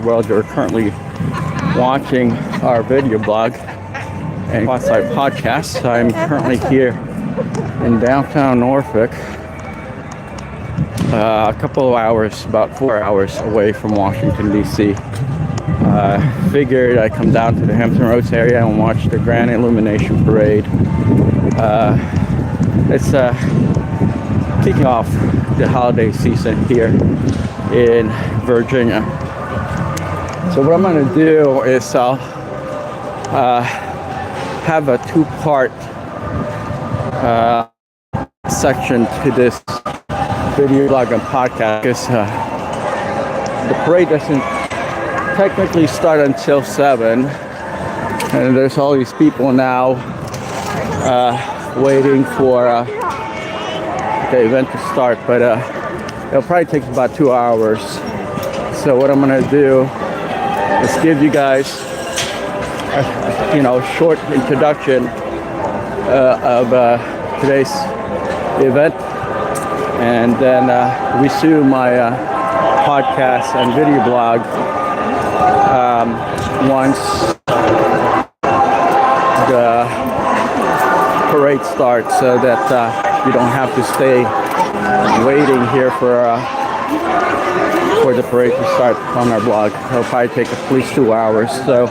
world you're currently watching our video blog and quasi podcast. I'm currently here in downtown Norfolk, a couple of hours, about 4 hours away from Washington, D.C. Figured I'd come down to the Hampton Roads area and watch the Grand Illumination Parade. It's kicking off the holiday season here in Virginia. So what I'm going to do is I'll have a two-part section to this video blog and podcast, because the parade doesn't technically start until 7, and there's all these people now waiting for the event to start, but it'll probably take about 2 hours. So what I'm gonna do is give you guys a short introduction of today's event, and then resume my podcast and video blog once the parade starts, so that you don't have to stay waiting here for the parade to start on our blog. It'll probably take at least 2 hours. So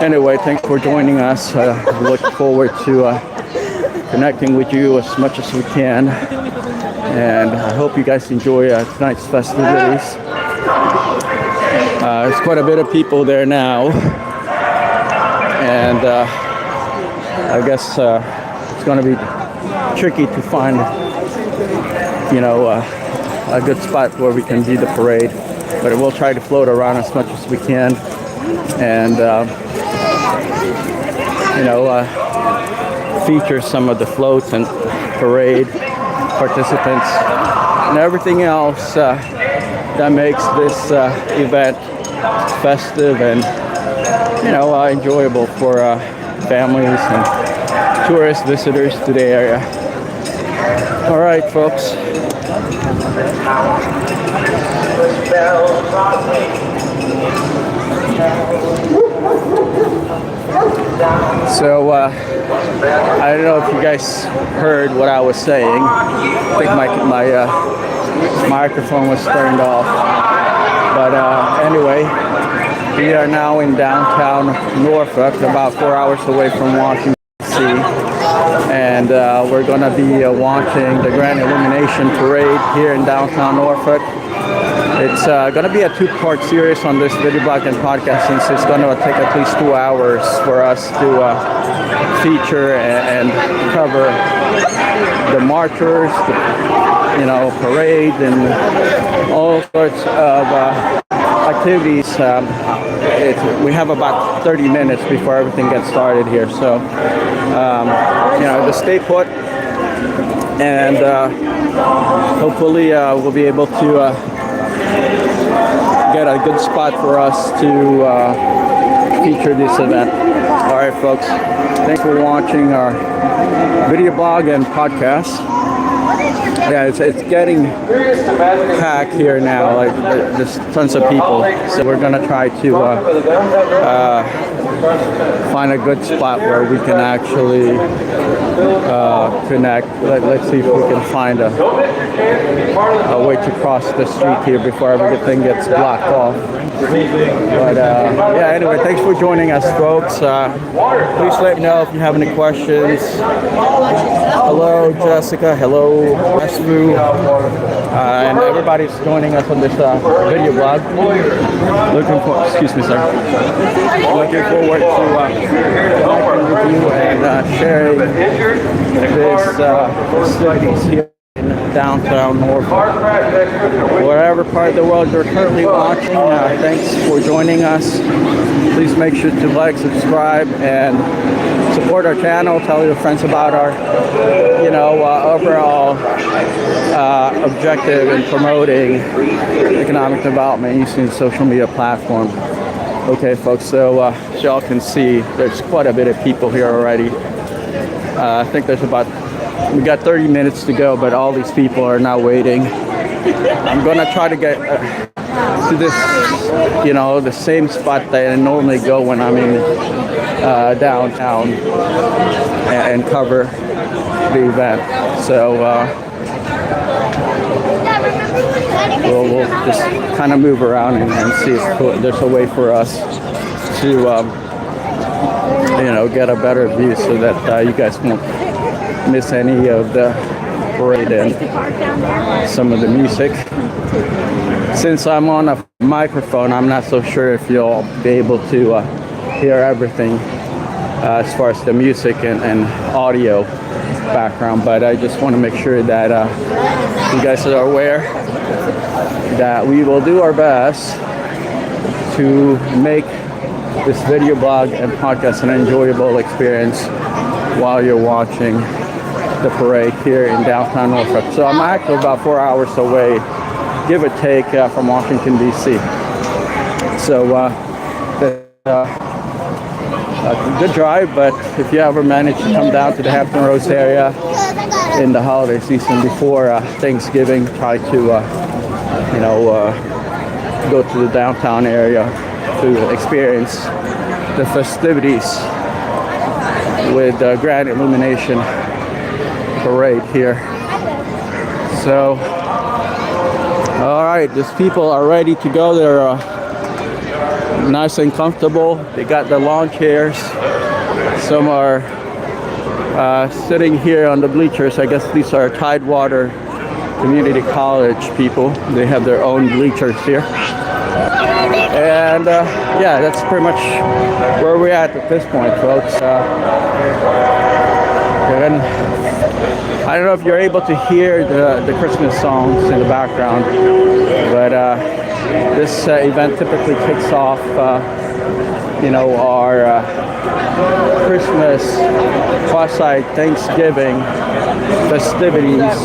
anyway, thanks for joining us. We look forward to connecting with you as much as we can, and I hope you guys enjoy tonight's festivities. There's quite a bit of people there now, and I guess it's going to be tricky to find, a good spot where we can view the parade, but we'll try to float around as much as we can, and feature some of the floats and parade participants and everything else that makes this event festive and enjoyable for families and tourist visitors to the area. All right, folks. So I don't know if you guys heard what I was saying. I think my microphone was turned off. But anyway, we are now in downtown Norfolk, about 4 hours away from Washington, D.C. And we're going to be watching the Grand Illumination Parade here in downtown Norfolk. It's going to be a two-part series on this video blog and podcast, since it's going to take at least 2 hours for us to feature and cover the marchers, the parade, and all sorts of activities. We have about 30 minutes before everything gets started here, so just stay put, and hopefully we'll be able to get a good spot for us to feature this event. All right, folks, thanks for watching our video blog and podcast. Yeah, it's getting packed here now. Like, there's tons of people, so we're gonna try to find a good spot where we can actually connect. Let's see if we can find a way to cross the street here before everything gets blocked off. But yeah, anyway, thanks for joining us, folks. Please let me know if you have any questions. Hello, Jessica. Hello, Asfu. And everybody's joining us on this video blog. Looking forward to connecting with you and sharing this festivities here in downtown Norfolk. Whatever part of the world you're currently watching, thanks for joining us. Please make sure to like, subscribe, and support our channel. Tell your friends about our, overall objective in promoting economic development using the social media platform. Okay, folks, so as y'all can see, there's quite a bit of people here already. I think we got 30 minutes to go, but all these people are now waiting. I'm gonna try to get to this, you know, the same spot that I normally go when I'm in downtown and cover the event. So we'll just kind of move around and see if there's a way for us to, you know, get a better view so that you guys won't miss any of the parade and some of the music. Since I'm on a microphone, I'm not so sure if you'll be able to hear everything as far as the music and audio background, but I just want to make sure that you guys are aware that we will do our best to make this video blog and podcast an enjoyable experience while you're watching the parade here in downtown Norfolk. So I'm actually about 4 hours away, give or take, from Washington, D.C. So a good drive, but if you ever manage to come down to the Hampton Roads area in the holiday season before Thanksgiving, try to, you know, go to the downtown area to experience the festivities with the Grand Illumination Parade here. So, all right, these people are ready to go. They're nice and comfortable. They got the lawn chairs. Some are sitting here on the bleachers. I guess these are Tidewater Community College people. They have their own bleachers here. And yeah, that's pretty much where we're at this point, folks. And I don't know if you're able to hear the Christmas songs in the background, but this event typically kicks off, you know, our Christmas quasi-Thanksgiving festivities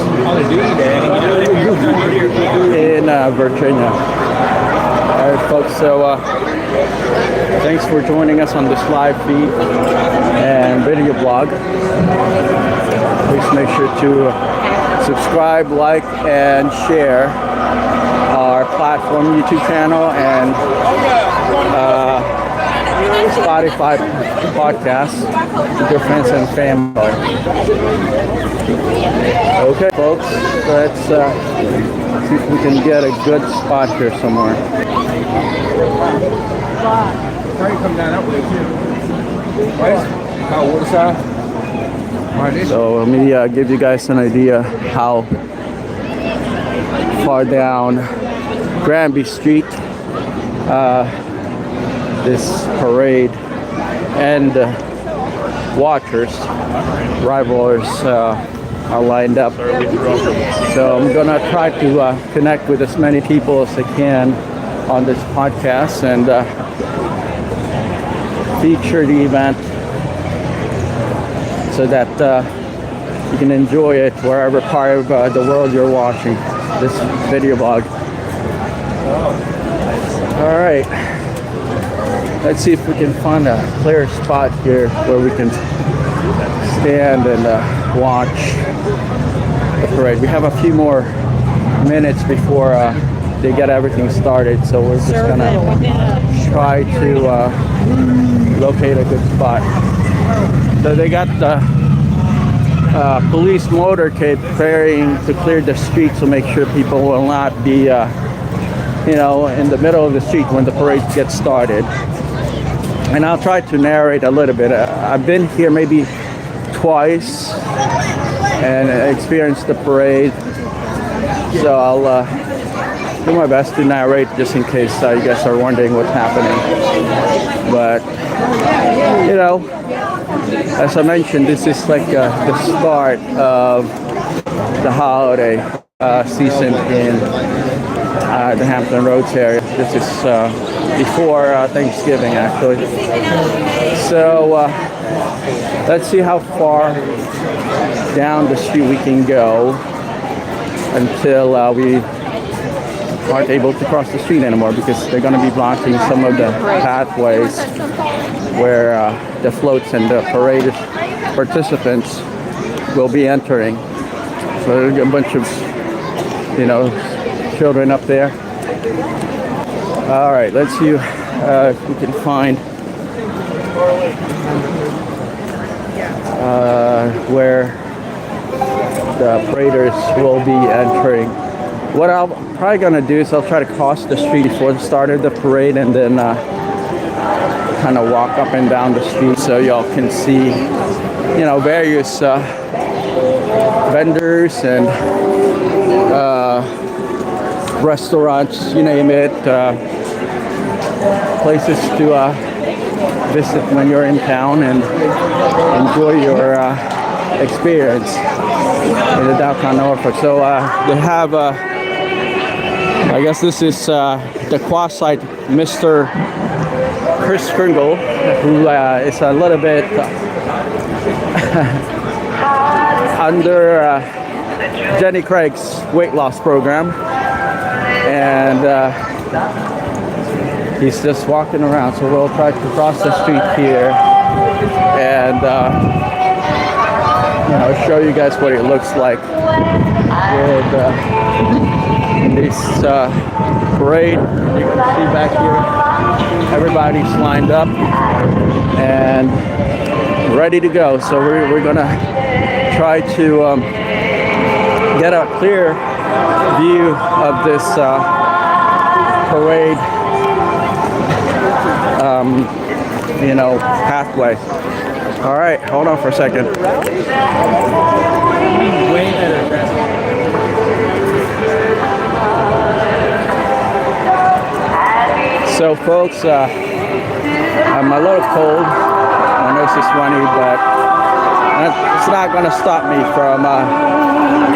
in Virginia. All right, folks, so thanks for joining us on this live feed and video blog. Please make sure to subscribe, like, and share our platform, YouTube channel, and Spotify podcasts with your friends and family. Okay, folks, let's see if we can get a good spot here somewhere. Come down that way too. So let me give you guys an idea how far down Granby Street this parade and watchers, rivalers are lined up. So I'm gonna try to connect with as many people as I can on this podcast and feature the event so that you can enjoy it wherever part of the world you're watching this video blog. All right, let's see if we can find a clear spot here where we can stand and watch the parade. We have a few more minutes before they get everything started, so we're just gonna try to locate a good spot. So they got the police motorcade preparing to clear the street to make sure people will not be, you know, in the middle of the street when the parade gets started. And I'll try to narrate a little bit. I've been here maybe twice and experienced the parade, so I'll do my best to narrate just in case you guys are wondering what's happening. But you know, as I mentioned, this is like the start of the holiday season in the Hampton Roads area. This is before Thanksgiving, actually. So let's see how far down the street we can go until we aren't able to cross the street anymore, because they're going to be blocking some of the pathways where the floats and the parade participants will be entering. So there's a bunch of, you know, children up there. All right, let's see if we can find where the paraders will be entering. What I'm probably gonna do is I'll try to cross the street before the start of the parade, and then kind of walk up and down the street so y'all can see, you know, various vendors and restaurants, you name it, places to visit when you're in town and enjoy your experience in the downtown Norfolk. So they have, I guess this is the quasi Mr. Chris Kringle, who is a little bit under Jenny Craig's weight loss program, and he's just walking around. So we'll try to cross the street here and you know, show you guys what it looks like with this parade. You can see back here, everybody's lined up and ready to go. So we're gonna try to get a clear view of this parade, you know, pathway. All right, hold on for a second. Way better. So folks, I'm a little cold. My nose is runny, but it's not going to stop me from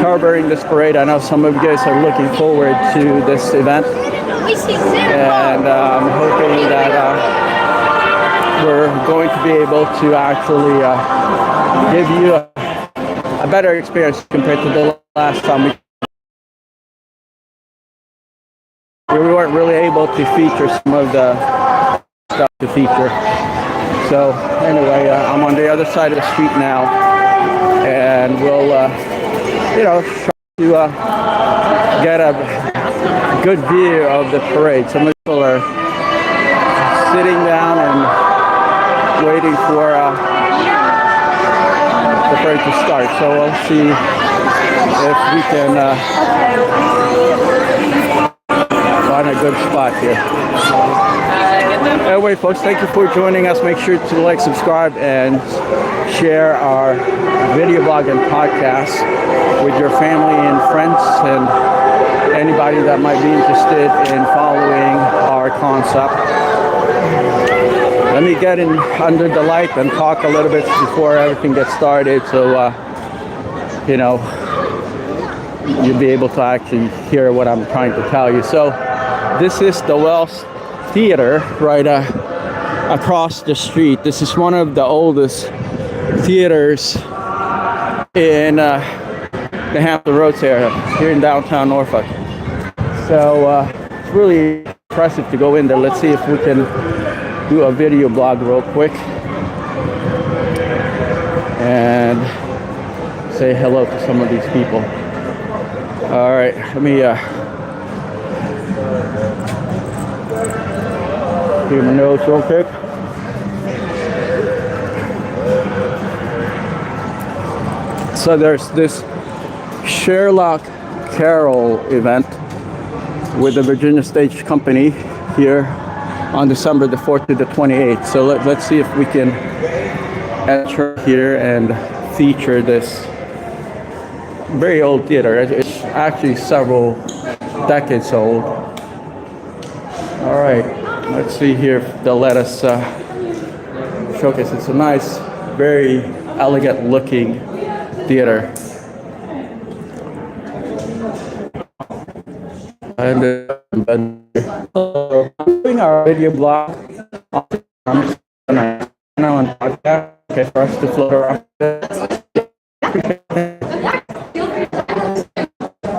covering this parade. I know some of you guys are looking forward to this event, and I'm hoping that we're going to be able to actually give you a better experience compared to the last time we weren't really able to feature some of the stuff to feature. So anyway, I'm on the other side of the street now, and we'll you know, try to get a good view of the parade. Some people are sitting down and waiting for the parade to start. So we'll see if we can find a good spot here. Anyway, folks, thank you for joining us. Make sure to like, subscribe, and share our video blog and podcast with your family and friends and anybody that might be interested in following our concept. Let me get in under the light and talk a little bit before everything gets started, so you know, you'll be able to actually hear what I'm trying to tell you. So this is the Wells Theater right across the street. This is one of the oldest theaters in the Hampton Roads area here in downtown Norfolk. So it's really impressive to go in there. Let's see if we can do a video blog real quick and say hello to some of these people. All right, let me clear my nose real quick. So there's this Sherlock Carroll event with the Virginia Stage Company here on December the 4th to the 28th. So let's see if we can enter here and feature this very old theater. It's actually several decades old. All right, let's see here if they'll let us showcase. It's a nice, very elegant looking theater. And doing our video blog on podcast, okay, for us to float around.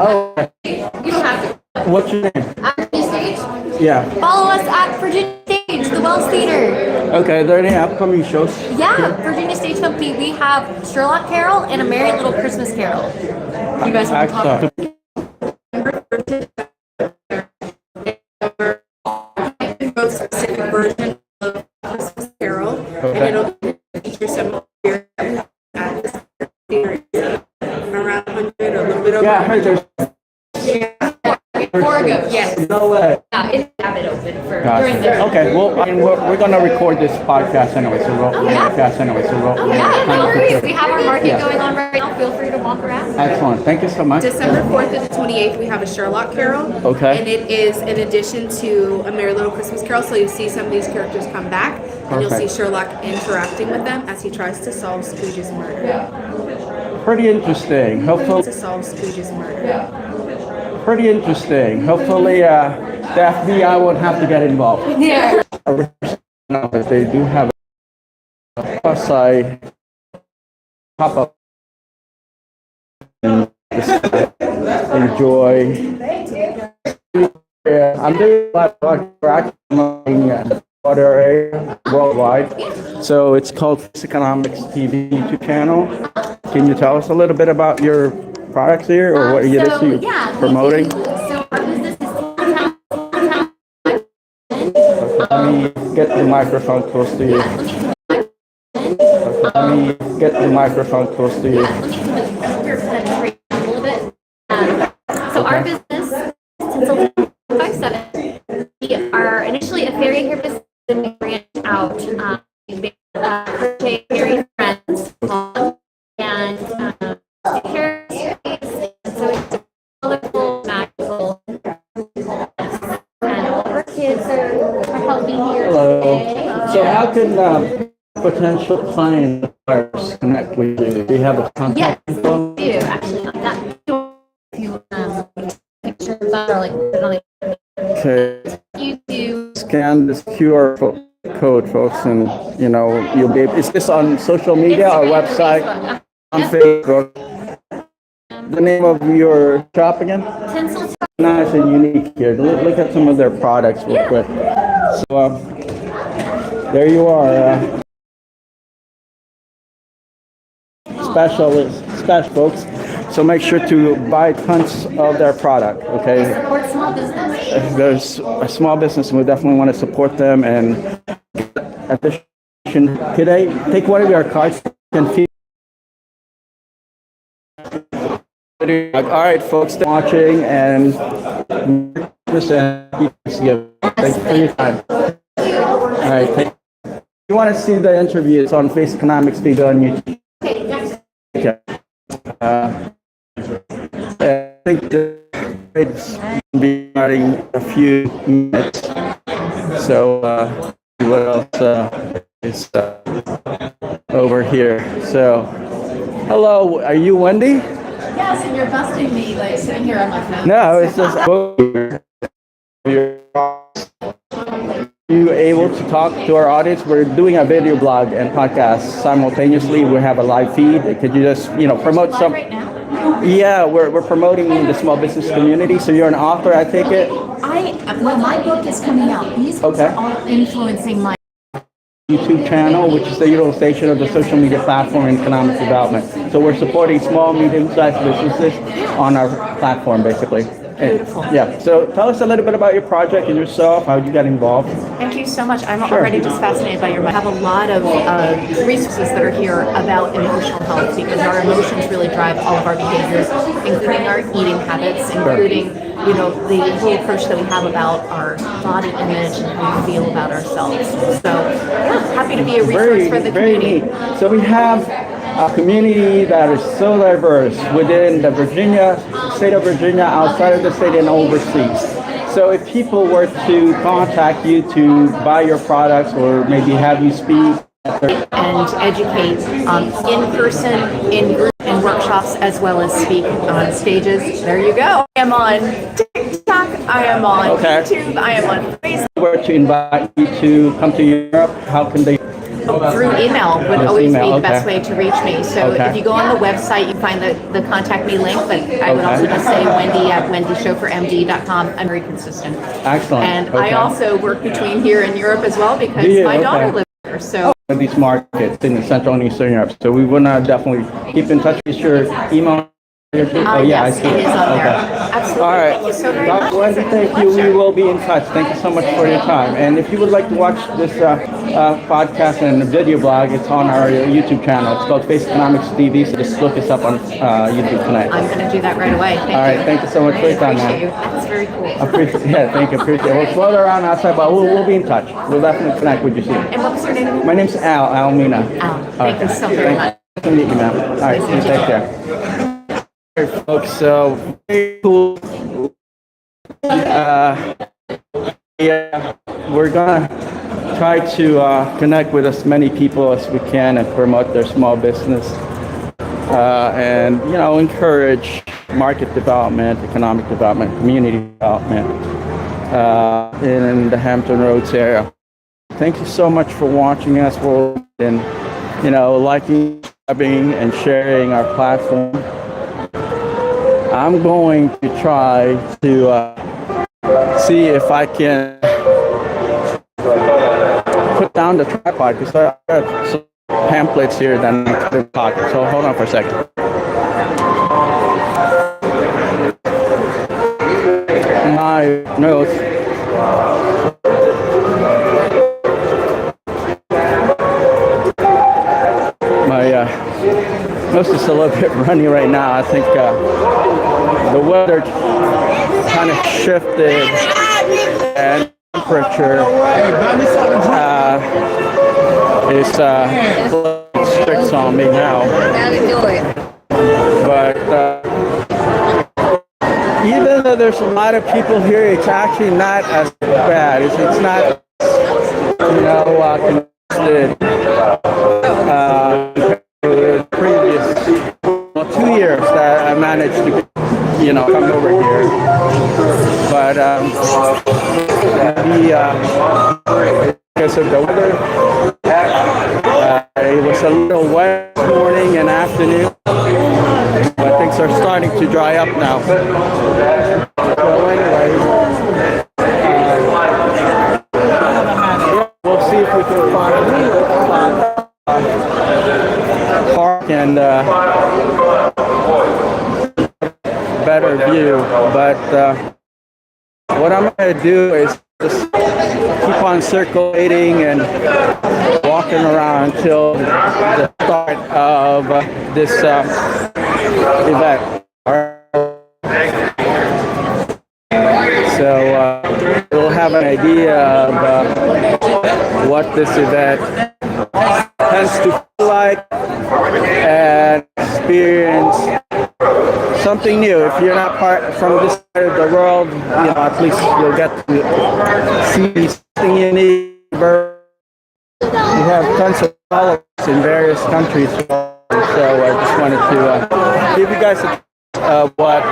Oh, you don't have to. What's your name? Virginia Stage? Yeah. Follow us at Virginia Stage, the Wells Theater. Okay, are there any upcoming shows? Yeah, Virginia Stage Company. We have Sherlock Carroll and A Merry Little Christmas Carol. You guys want to talk? version of Christmas Carol, Okay. and it'll feature some of your at this theater, around 100 or a little bit over. Yeah, I heard there's Before it goes. Yes. no way. Yeah, it's have it open for Gotcha. during the. Okay, well, I mean, we're going to record this podcast anyway, so we'll podcast anyway, so we'll. Yeah, no worries. We have our market Yeah. going on right now. Feel free to walk around. Excellent. Thank you so much. December 4th to the 28th, we have a Sherlock Carol. Okay. And it is in addition to A Merry Little Christmas Carol, so you'll see some of these characters come back, and you'll see Perfect. Sherlock interacting with them as he tries to solve Scrooge's murder. Pretty interesting. Hopefully, To solve Scrooge's murder. pretty interesting. Hopefully, the FBI won't have to get involved. Yeah. But they do have a plus side pop-up. Enjoy. Yeah, I'm doing a lot of water area worldwide. So it's called Faceconomics TV YouTube channel. Can you tell us a little bit about your products here, or what are you promoting? So our business is Let me get the microphone close to you. Let me get the microphone close to you. penetrate a little bit. So our business, since 57, we are initially a fairy hair business, and we branched out. We crochet fairy friends, and hair space, and so it's colorful, magical, and all of our kids are helping here Hello. today. So how can potential clients connect with you? Do you have a Yes, contact we info? do actually. That you pictures that are like Okay. you do. Scan this QR code, folks, and you'll be. Is this on social media or website? On Facebook. The name of your shop again? Tinsel. Nice and unique here. Look at some of their products real quick. So there you are. Special folks. So make sure to buy tons of their product. Okay. Support small business. If there's a small business, we definitely want to support them. And could I take one of your cards and feed? All right, folks, watching, and Thank you for your time. All right, you want to see the interview? It's on Faceconomics video on YouTube. Okay. I think it's be starting a few minutes. So what else is over here? So hello, are you Wendy? Yes, and you're busting me like sitting here on my phone. No, it's just you able to talk to our audience? We're doing a video blog and podcast simultaneously. We have a live feed. Could you just promote some? Right now? Yeah, we're promoting the small business community. So you're an author, I take it? Well, my book is coming out. These books Okay. are all influencing my YouTube channel, which is the utilization of the social media platform in economic development. So we're supporting small, medium-sized businesses on our platform, basically. Beautiful. Yeah. So tell us a little bit about your project and yourself. How did you get involved? Thank you so much. I'm already just fascinated by your book. I have a lot of resources that are here about emotional health because our emotions really drive all of our behaviors, including our eating habits, including the whole approach that we have about our body image and how we feel about ourselves. So yeah, happy to be a resource for the community. Neat. So we have a community that is so diverse within the state of Virginia, outside of the state, and overseas. So if people were to contact you to buy your products or maybe have you speak And educate in person, in group, and workshops, as well as speak on stages. There you go. I am on TikTok. I am on YouTube. I am on Facebook. were to invite you to come to Europe, how can they? Through email would Just always email, be the best okay. way to reach me. So Okay. if you go on the website, you find the contact me link, but I would Okay. also just say Wendy at wendychauffeurmd.com. I'm very consistent. Excellent. And Okay. I also work between here and Europe as well because Do you? my daughter Okay. lives here. So With these markets in Central and Eastern Europe. So we want to definitely keep in touch with your email Oh, yeah, I Yes, see it it. is on there. Okay. Absolutely. All right. Thank you so very Dr. much. Wendy, thank you. We will be in touch. Thank you so much for your time. And if you would like to watch this podcast and video blog, it's on our YouTube channel. It's called Faceconomics TV, so just look us up on YouTube tonight. I'm going to do that right away. Thank you. All right. Thank you so much for your time, Appreciate you. man. That's very cool. Thank you. Appreciate it. We'll float around outside, but we'll be in touch. We'll definitely connect with you soon. And what was your name? My name's Almina. Al. Thank you so very much. Nice to meet you, ma'am. All right. Nice to meet Take you. care. All right, folks. So, very cool. Yeah, we're gonna try to connect with as many people as we can and promote their small business, and encourage market development, economic development, community development in the Hampton Roads area. Thank you so much for watching us, and liking, subscribing, and sharing our platform. I'm going to try to see if I can put down the tripod because I got some pamphlets here that I'm in the pocket. So hold on for a second. My notes. My nose is a little bit runny right now. I think the weather kind of shifted and temperature is strict on me now. But even though there's a lot of people here, it's actually not as bad. It's not, congested. The previous 2 years that I managed to, come over here. But because of the weather, it was a little wet this morning and afternoon, but things are starting to dry up now. So anyway, we'll see if we can find park and better view. But what I'm going to do is just keep on circulating and walking around until the start of this event. So we'll have an idea of what this event tends to feel like and experience something new. If you're not from this side of the world, at least you'll get to see something unique. We have tons of followers in various countries, so I just wanted to give you guys what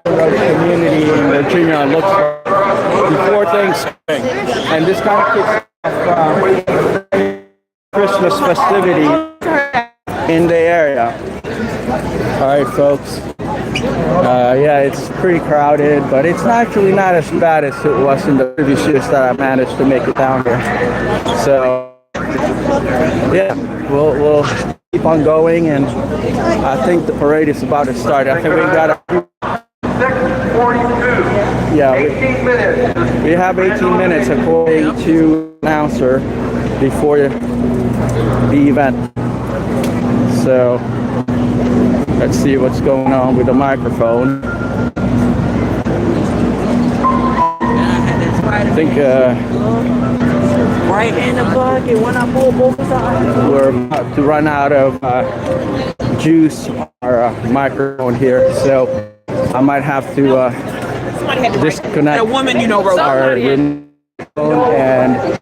the community in Virginia looks like before Thanksgiving. And this kind of kicks off Christmas festivity in the area. All right, folks. It's pretty crowded, but it's actually not as bad as it was in the previous years that I managed to make it down here. So, we'll keep on going, and I think the parade is about to start. I think we got 6:42. Yeah, 18 minutes. We have 18 minutes according to announcer before the event. So let's see what's going on with the microphone. I think right in the bucket when I pull both sides. we're about to run out of juice on our microphone here, so I might have to disconnect a woman, wrote our phone and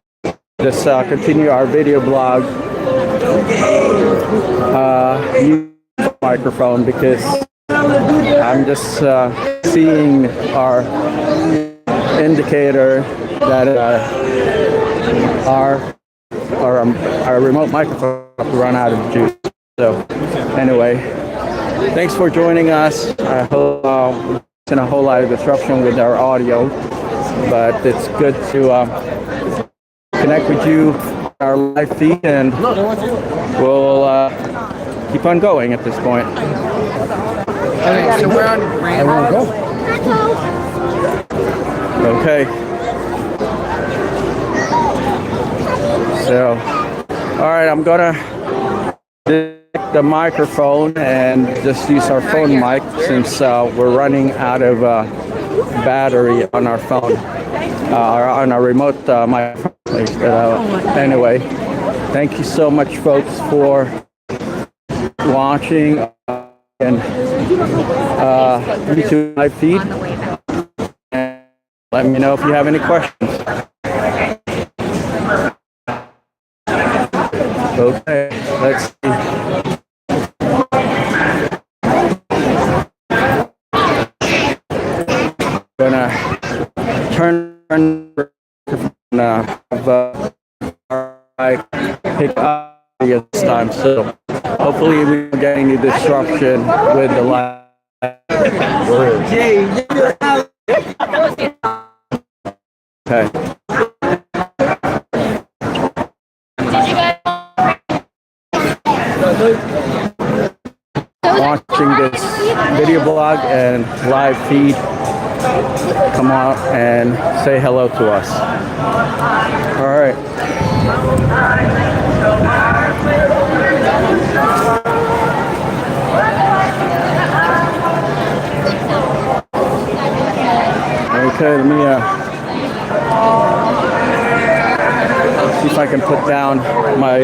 just continue our video blog microphone because I'm just seeing our indicator that our remote microphone run out of juice. So anyway, thanks for joining us. I hope it's in a whole lot of disruption with our audio, but it's good to connect with you on our live feed, and we'll keep on going at this point. Okay, so we're on Everyone go. Okay. So, all right, I'm gonna disconnect the microphone and just use our phone mic since we're running out of battery on our phone, or on our remote microphone. Anyway, thank you so much, folks, for watching and YouTube live feed. And let me know if you have any questions. Okay, let's see. Gonna turn I pick up this time, so hopefully we don't get any disruption with the live. Okay. Watching this video blog and live feed, come out and say hello to us. All right. Okay, let me see if I can put down my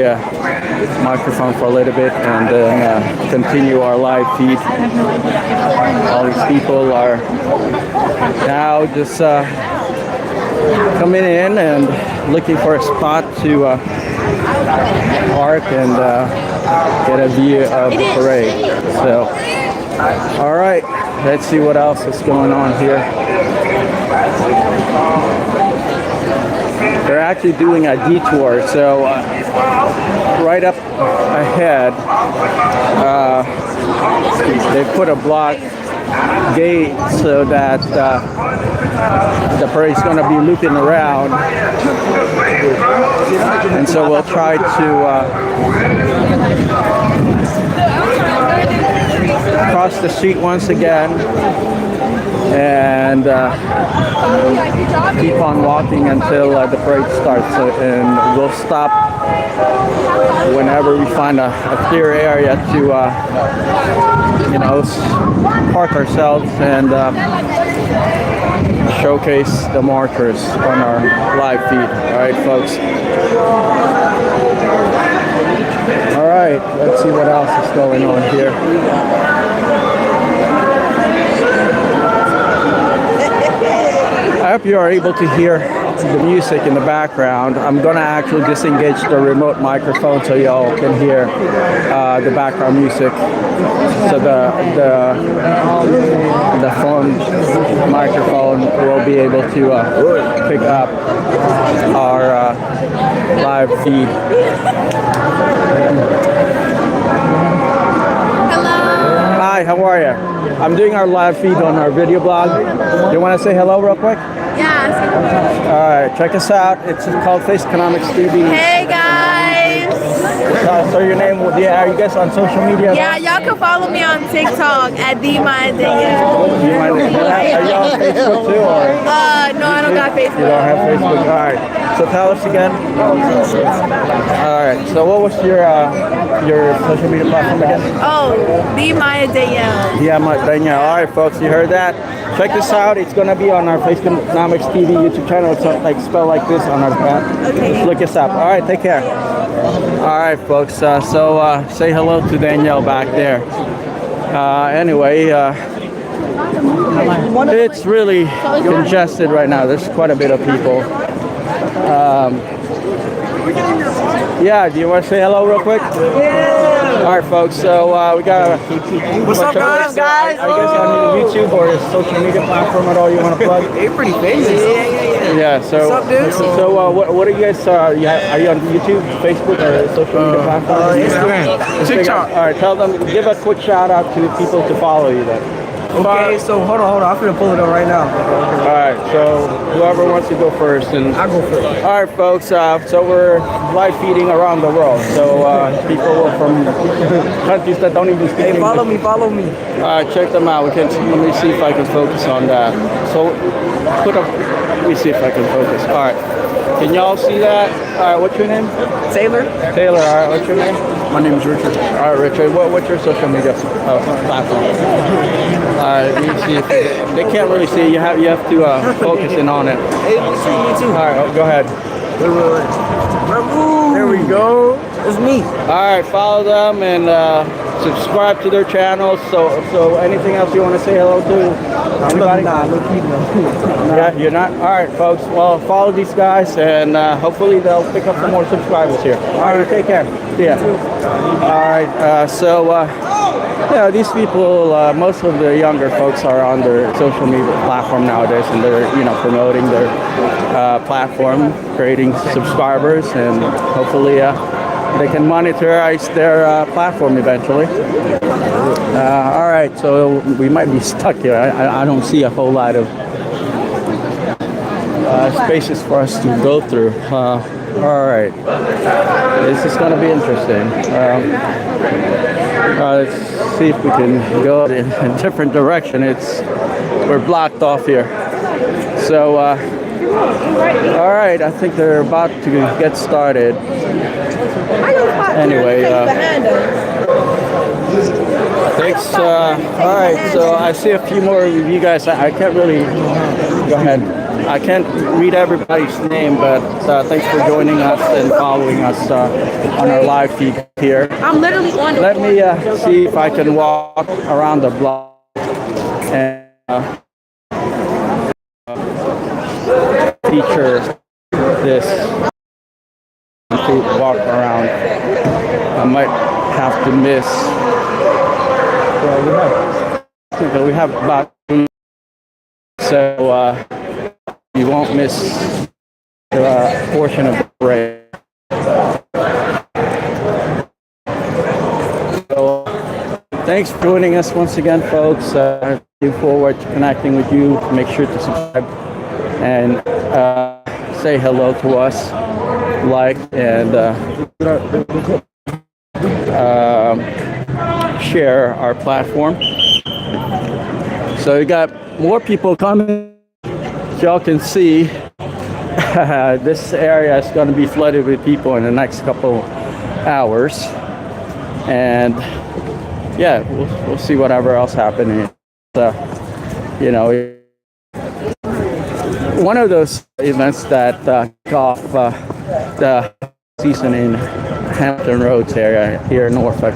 microphone for a little bit and then continue our live feed. All these people are now just coming in and looking for a spot to park and get a view of the parade. So, all right, let's see what else is going on here. They're actually doing a detour, so right up ahead, they put a block gate so that the parade's going to be looping around, and so we'll try to cross the street once again and keep on walking until the parade starts, and we'll stop whenever we find a clear area to park ourselves and showcase the markers on our live feed. All right, folks. All right, let's see what else is going on here. I hope you are able to hear the music in the background. I'm gonna actually disengage the remote microphone so y'all can hear the background music. So the phone microphone will be able to pick up our live feed. Hi, how are you? I'm doing our live feed on our video blog. You want to say hello real quick? Yeah. All right, check us out. It's called Faceconomics TV. Hey guys. So your name? Yeah, are you guys on social media? Yeah, y'all can follow me on TikTok at @DMyDayan. Are you on Facebook too, or? No, I don't got Facebook. You don't have Facebook. All right. So tell us again. All right. So what was your social media platform again? Oh, @DMyDayan. Yeah, Danielle. All right, folks, you heard that. Check this out. It's gonna be on our Faceconomics TV YouTube channel. It's spelled like this on our app. Okay. Just look us up. All right, take care. All right, folks. So say hello to Danielle back there. Anyway, it's really congested right now. There's quite a bit of people. Yeah, do you want to say hello real quick? All right, folks. So we got. What's up, guys? Are you guys on YouTube or a social media platform at all you want to plug? They're pretty famous. Yeah. So. What's up, dude? So what are you guys? Are you on YouTube, Facebook, or a social media platform? Instagram, TikTok. All right. Tell them. Give a quick shout out to people to follow you then. Okay, so hold on. I'm gonna pull it up right now. All right, so whoever wants to go first, and I'll go first. all right, folks. So we're live feeding around the world. So people from countries that don't even speak Hey, English. follow me. All right, check them out. Let me see if I can focus on that. So put up. Let me see if I can focus. All right. Can y'all see that? All right. What's your name? Taylor. Taylor. All right. What's your name? My name is Richard. All right, Richard. What's your social media platform? All right. Let me see if they can't really see. You have to focus in on it. Hey, me too. All right. Go ahead. Wait. There we go. It's me. All right, follow them and subscribe to their channels. So anything else you want to say hello to? Anybody? Nah, no. Yeah, you're not? All right, folks. Well, follow these guys and hopefully they'll pick up some more subscribers here. All right, take care. See ya. All right, yeah, these people, most of the younger folks are on their social media platform nowadays, and they're, promoting their platform, creating subscribers, and hopefully they can monetize their platform eventually. All right, so we might be stuck here. I don't see a whole lot of spaces for us to go through. All right, this is going to be interesting. Let's see if we can go in a different direction. We're blocked off here. So, all right, I think they're about to get started. Anyway, thanks. All right, so I see a few more of you guys. I can't really go ahead. I can't read everybody's name, but thanks for joining us and following us on our live feed here. I'm literally on. Let me see if I can walk around the block and feature this to walk around. I might have to miss. Well, we have about 2, so you won't miss the portion of the parade. So, thanks for joining us once again, folks. Looking forward to connecting with you. Make sure to subscribe and say hello to us, like, and share our platform. So we got more people coming. As y'all can see, this area is going to be flooded with people in the next couple hours, and yeah, we'll see whatever else happens. One of those events that kick off the season in Hampton Roads area here in Norfolk.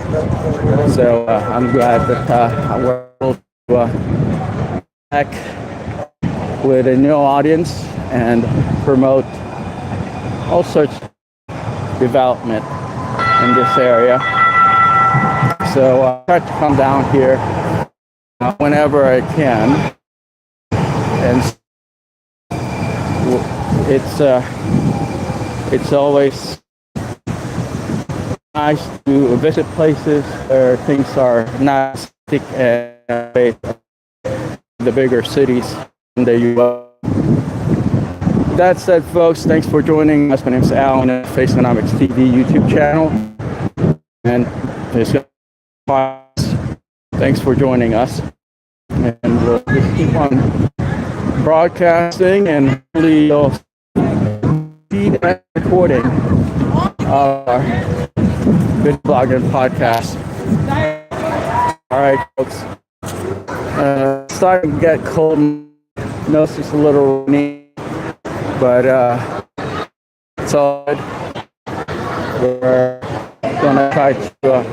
So I'm glad that we're able to back with a new audience and promote all sorts of development in this area. So I try to come down here whenever I can, and it's always nice to visit places where things are not stick and the bigger cities in the U.S. That said, folks, thanks for joining us. My name is Alan at Faceconomics TV YouTube channel, and thanks for joining us. And we'll just keep on broadcasting and hopefully you'll feed and recording our good blog and podcast. All right, folks. Starting to get cold. Notice it's a little rainy, but it's all good. We're gonna try to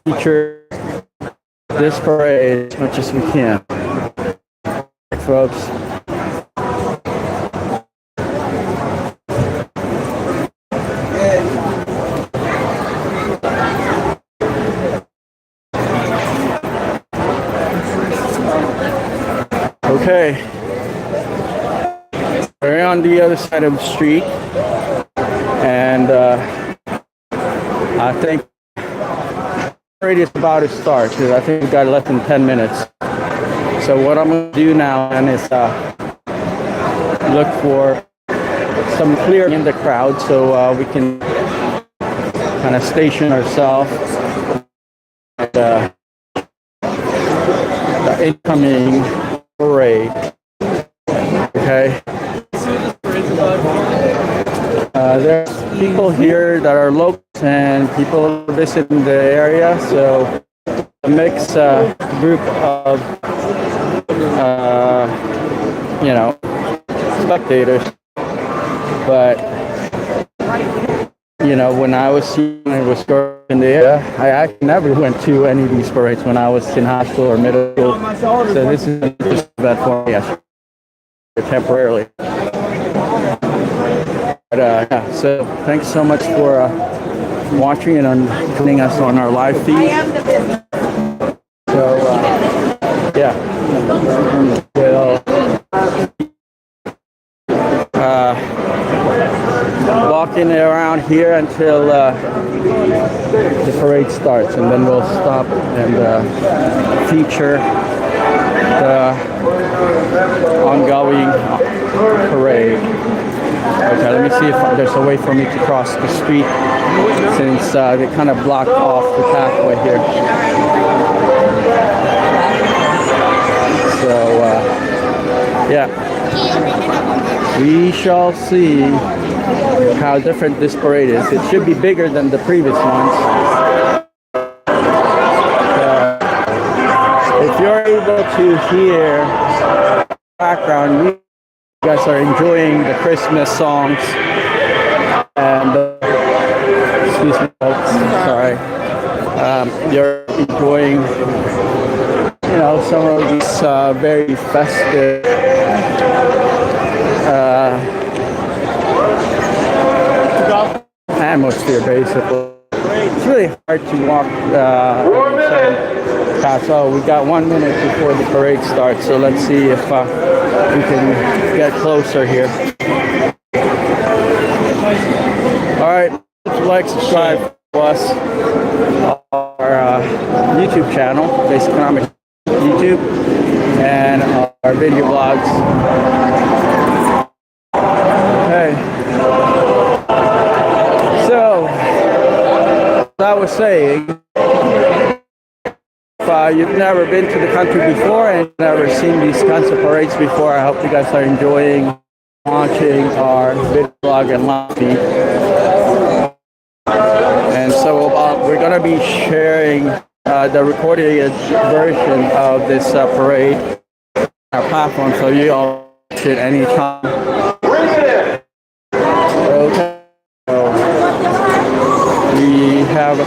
feature this parade as much as we can, folks. Okay, we're on the other side of the street, and I think parade is about to start. I think we got less than 10 minutes. So what I'm going to do now then is look for some clear in the crowd so we can kind of station ourselves at the incoming parade. Okay. There's people here that are locals and people visiting the area, so a mixed group of spectators. But when I was growing in the area, I actually never went to any of these parades when I was in high school or middle school. So this is just that for me temporarily. But yeah, so thanks so much for watching and joining us on our live feed. So yeah, we'll walking around here until the parade starts, and then we'll stop and feature the ongoing parade. Okay, let me see if there's a way for me to cross the street since they kind of blocked off the pathway here. So, yeah, we shall see how different this parade is. It should be bigger than the previous ones. If you're able to hear background, you guys are enjoying the Christmas songs, and excuse me folks, sorry, you're enjoying some of these very festive atmosphere basically. It's really hard to walk paths. Oh, we got 1 minute before the parade starts, so let's see if we can get closer here. Alright, like, subscribe to us, our YouTube channel, faceconomics YouTube, and our video blogs. Okay. So, as I was saying, if you've never been to the country before and never seen these kinds of parades before, I hope you guys are enjoying watching our video blog and live feed. And so we're going to be sharing the recorded version of this parade on our platform, so you all should anytime. Okay. So we have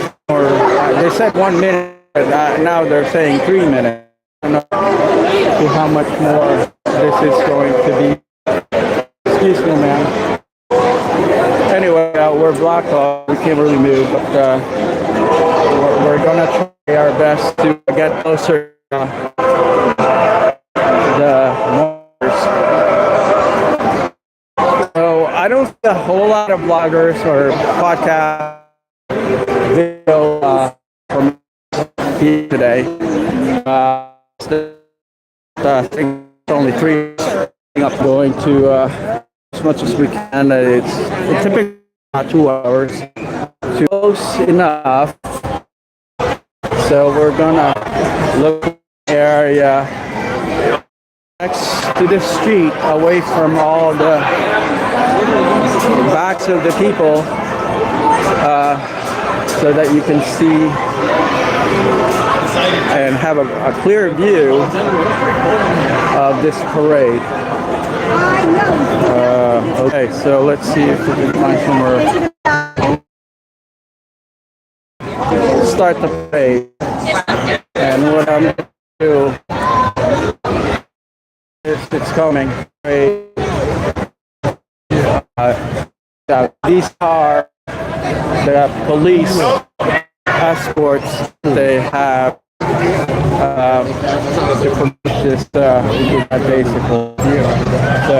they said 1 minute. Now they're saying 3 minutes. I don't know how much more this is going to be. Excuse me, ma'am. Anyway, we're blocked off. We can't really move, but we're going to try our best to get closer to the motors. So I don't see a whole lot of bloggers or podcast video from here today. I think it's only 3 up going to as much as we can. It's typically about 2 hours. Close enough. So we're gonna look at the area next to the street, away from all the backs of the people, so that you can see and have a clear view of this parade. Okay, so let's see if we can find somewhere. Start the parade. And what I'm going to do is it's coming. These are the police escorts they have to promote this basically. So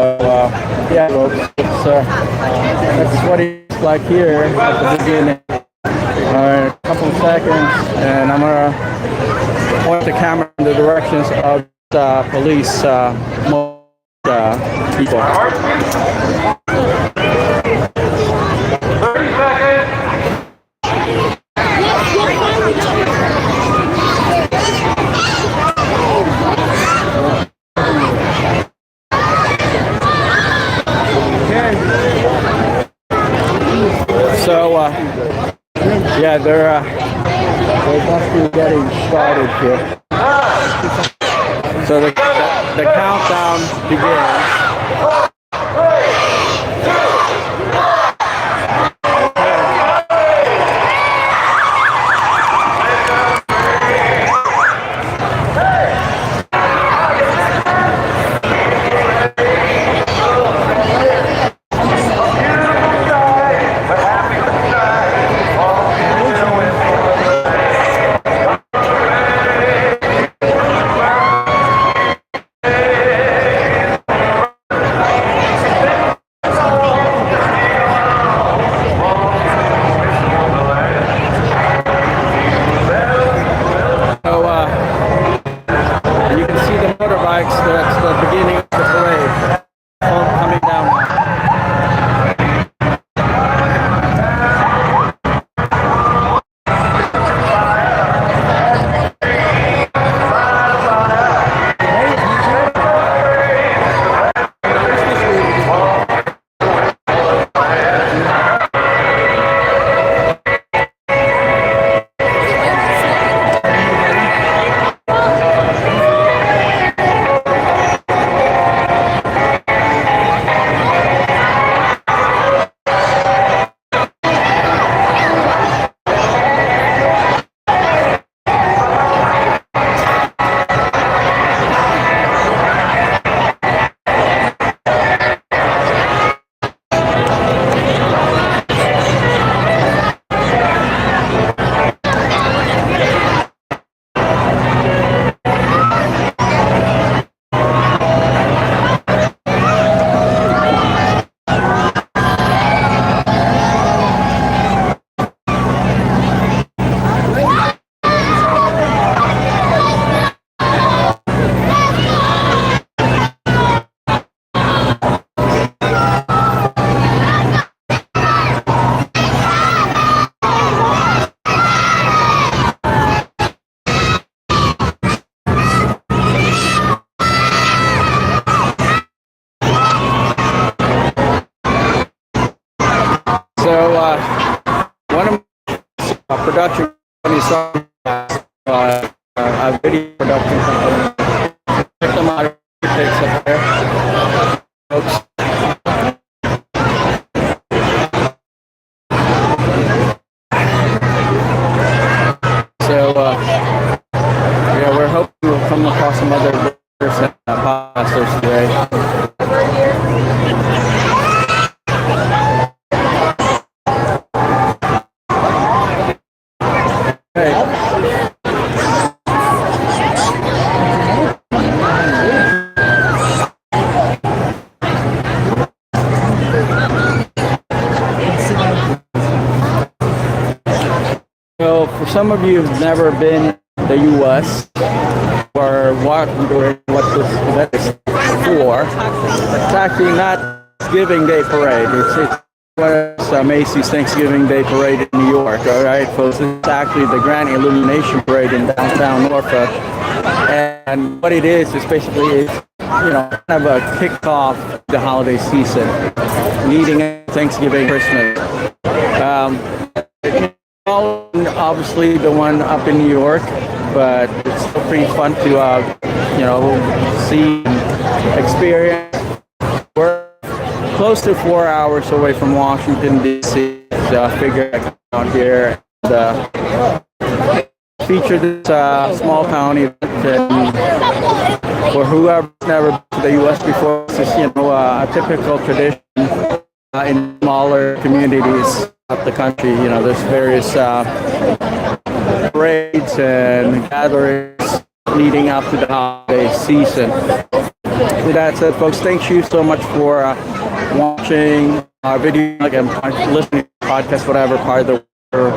yeah, folks, that's what it's like here at the beginning. A couple of seconds, and I'm gonna point the camera in the directions of the police people. 30 seconds. So, yeah, they're must be getting started here. So the countdown begins. That's the beginning of the parade. Coming down. One of my production companies, a video production company, check them out. Takes up there. Oops. So, yeah, we're hoping we'll come across some other podcasters today. So, for some of you who've never been to the U.S. or wondering what this event is for, it's actually not Thanksgiving Day Parade. It's Macy's Thanksgiving Day Parade in New York. All right, folks. It's actually the Grand Illumination Parade in downtown Norfolk. And what it is basically kind of a kickoff to the holiday season, leading into Thanksgiving, Christmas. Obviously the one up in New York, but it's still pretty fun to see and experience. We're close to 4 hours away from Washington D.C. So I figured out here feature this small town event, and for whoever's never been to the U.S. before, it's just a typical tradition in smaller communities up the country. There's various parades and gatherings leading up to the holiday season. With that said, folks, thank you so much for watching our video, again, listening to the podcast, whatever part of the world.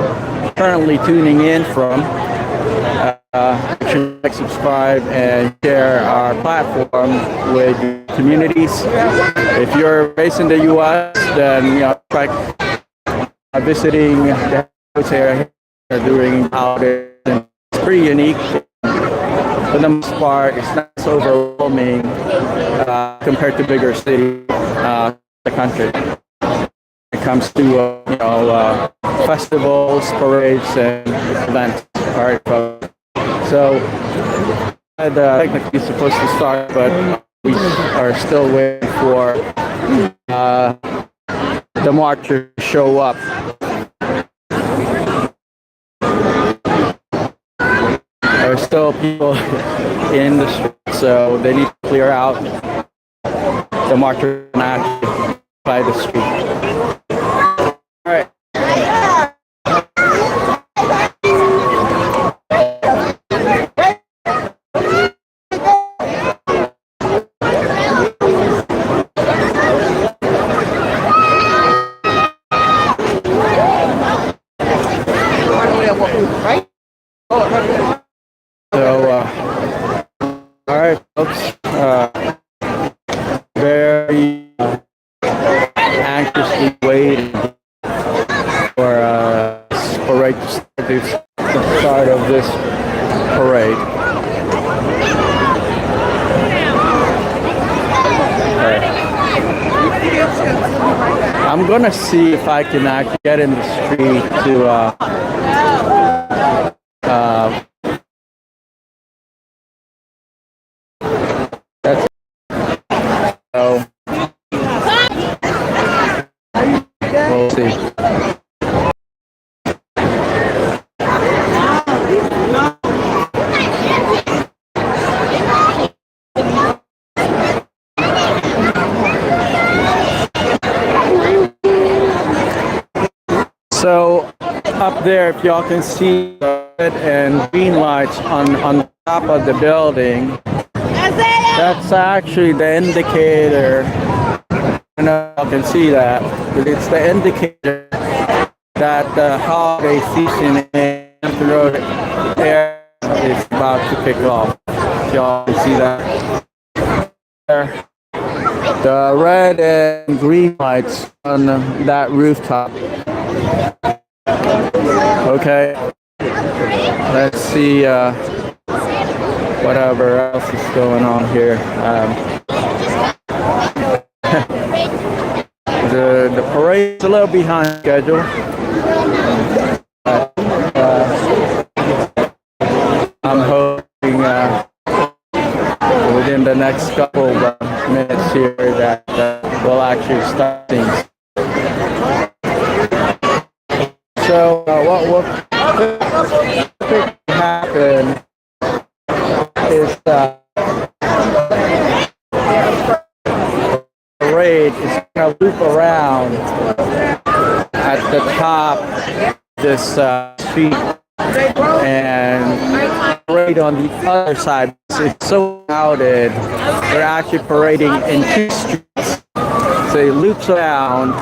currently tuning in from, like, subscribe, and share our platform with communities. If you're based in the U.S., then try visiting the house area during holidays. It's pretty unique. For the most part, it's not so overwhelming compared to bigger cities, the country. When it comes to festivals, parades, and events. All right, folks. So, technically supposed to start, but we are still waiting for the marchers to show up. There's still people in the street, so they need to clear out. The marchers can actually by the street. All right. All right, folks. Very anxiously waiting for parade to start, the start of this parade. I'm gonna see if I can actually get in the street to that's so we'll see. So up there, if y'all can see the red and green lights on top of the building, that's actually the indicator. I know y'all can see that, but it's the indicator that the holiday season in Hampton Road area is about to kick off. Y'all can see that there. The red and green lights on that rooftop. Okay, let's see whatever else is going on here. The parade's a little behind schedule. I'm hoping within the next couple of minutes here that we'll actually start things. So what will happen is the parade is going to loop around at the top of this street, and parade on the other side. It's so crowded, they're actually parading in two streets. So it loops around,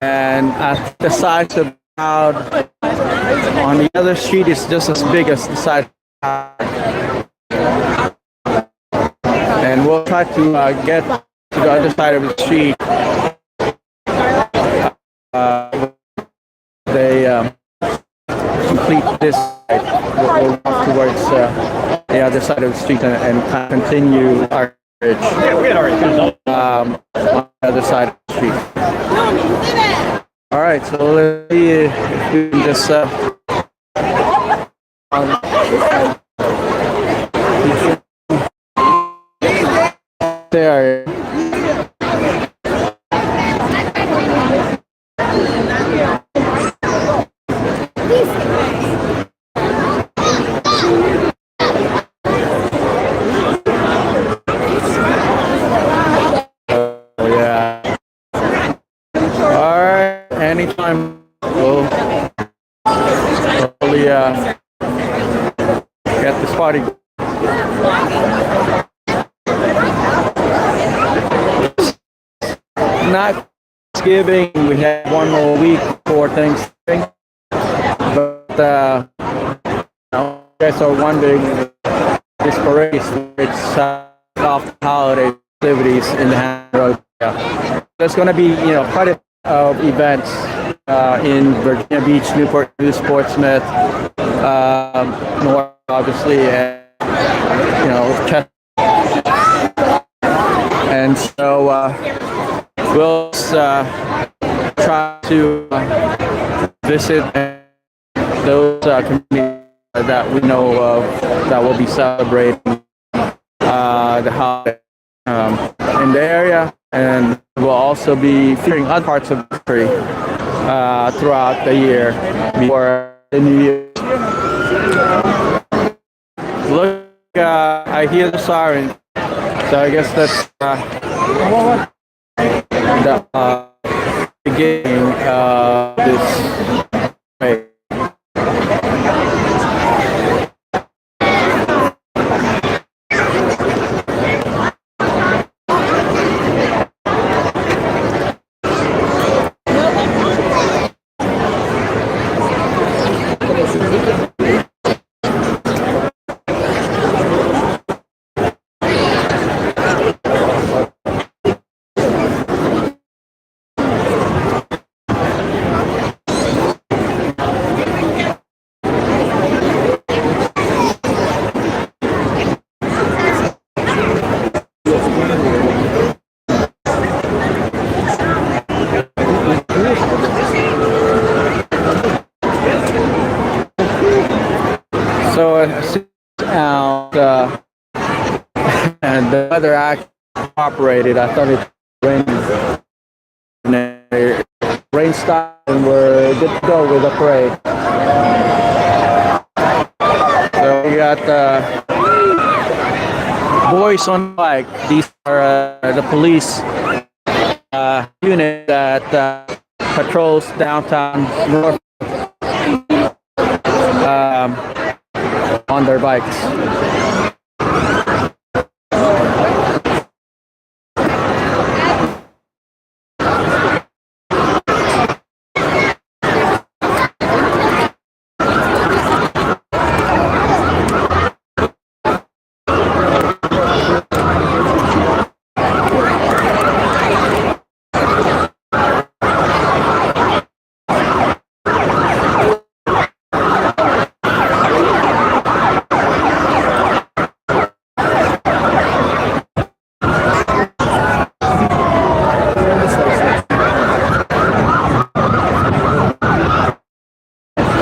and at the side of the crowd on the other street is just as big as the side of the crowd. And we'll try to get to the other side of the street. They complete this side. We'll walk towards the other side of the street and continue our bridge on the other side of the street. All right, so let's see if we can just there. Anytime we'll probably get this party. Not Thanksgiving, we have one more week before Thanksgiving. you guys are wondering, this parade it's off holiday activities in the Hampton Road area. There's going to be quite a bit of events in Virginia Beach, Newport News, Portsmouth, North, obviously, and Chester. And so we'll try to visit those communities that we know of that will be celebrating the holiday in the area, and we'll also be featuring other parts of the country throughout the year before the New Year. Look, I hear the siren, so I guess that's the beginning of this parade. So out and the weather actually cooperated. I thought it rained. Rain stopped and we're good to go with the parade. So we got boys on bike. These are the police unit that patrols downtown Norfolk on their bikes.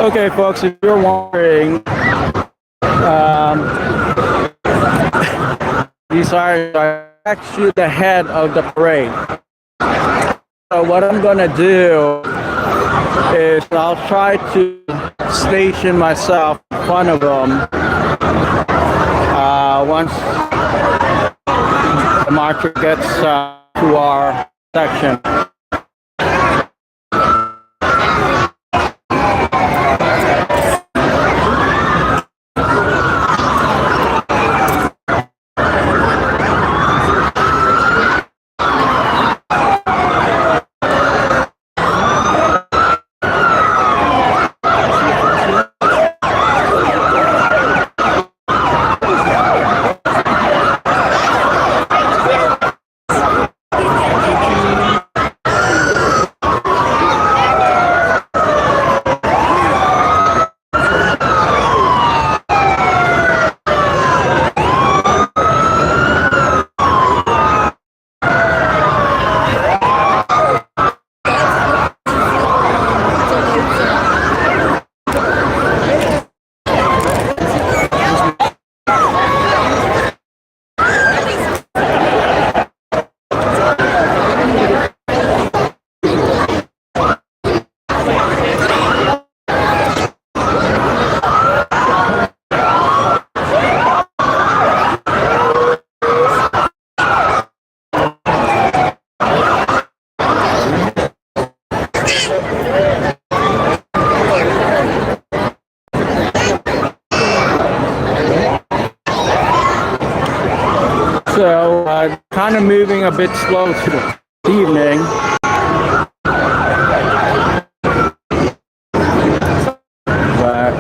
Okay, folks, if you're wondering, these are actually the head of the parade. So what I'm gonna do is I'll try to station myself in front of them once the marcher gets to our section. So kind of moving a bit slow this evening. But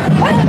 What?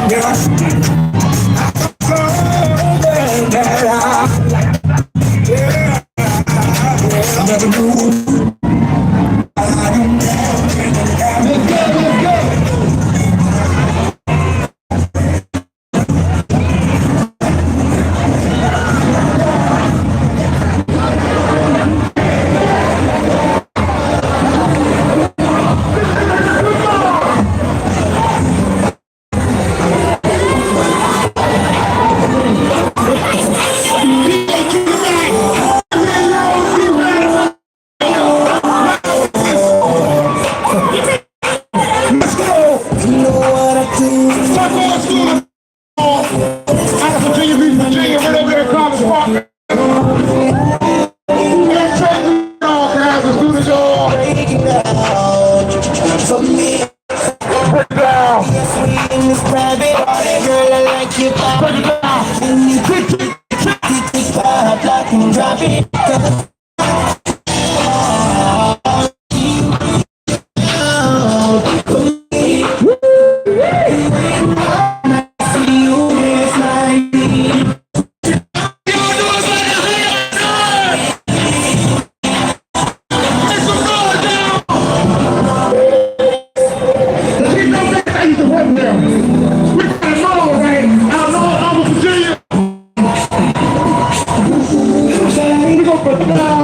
Virginia. We go for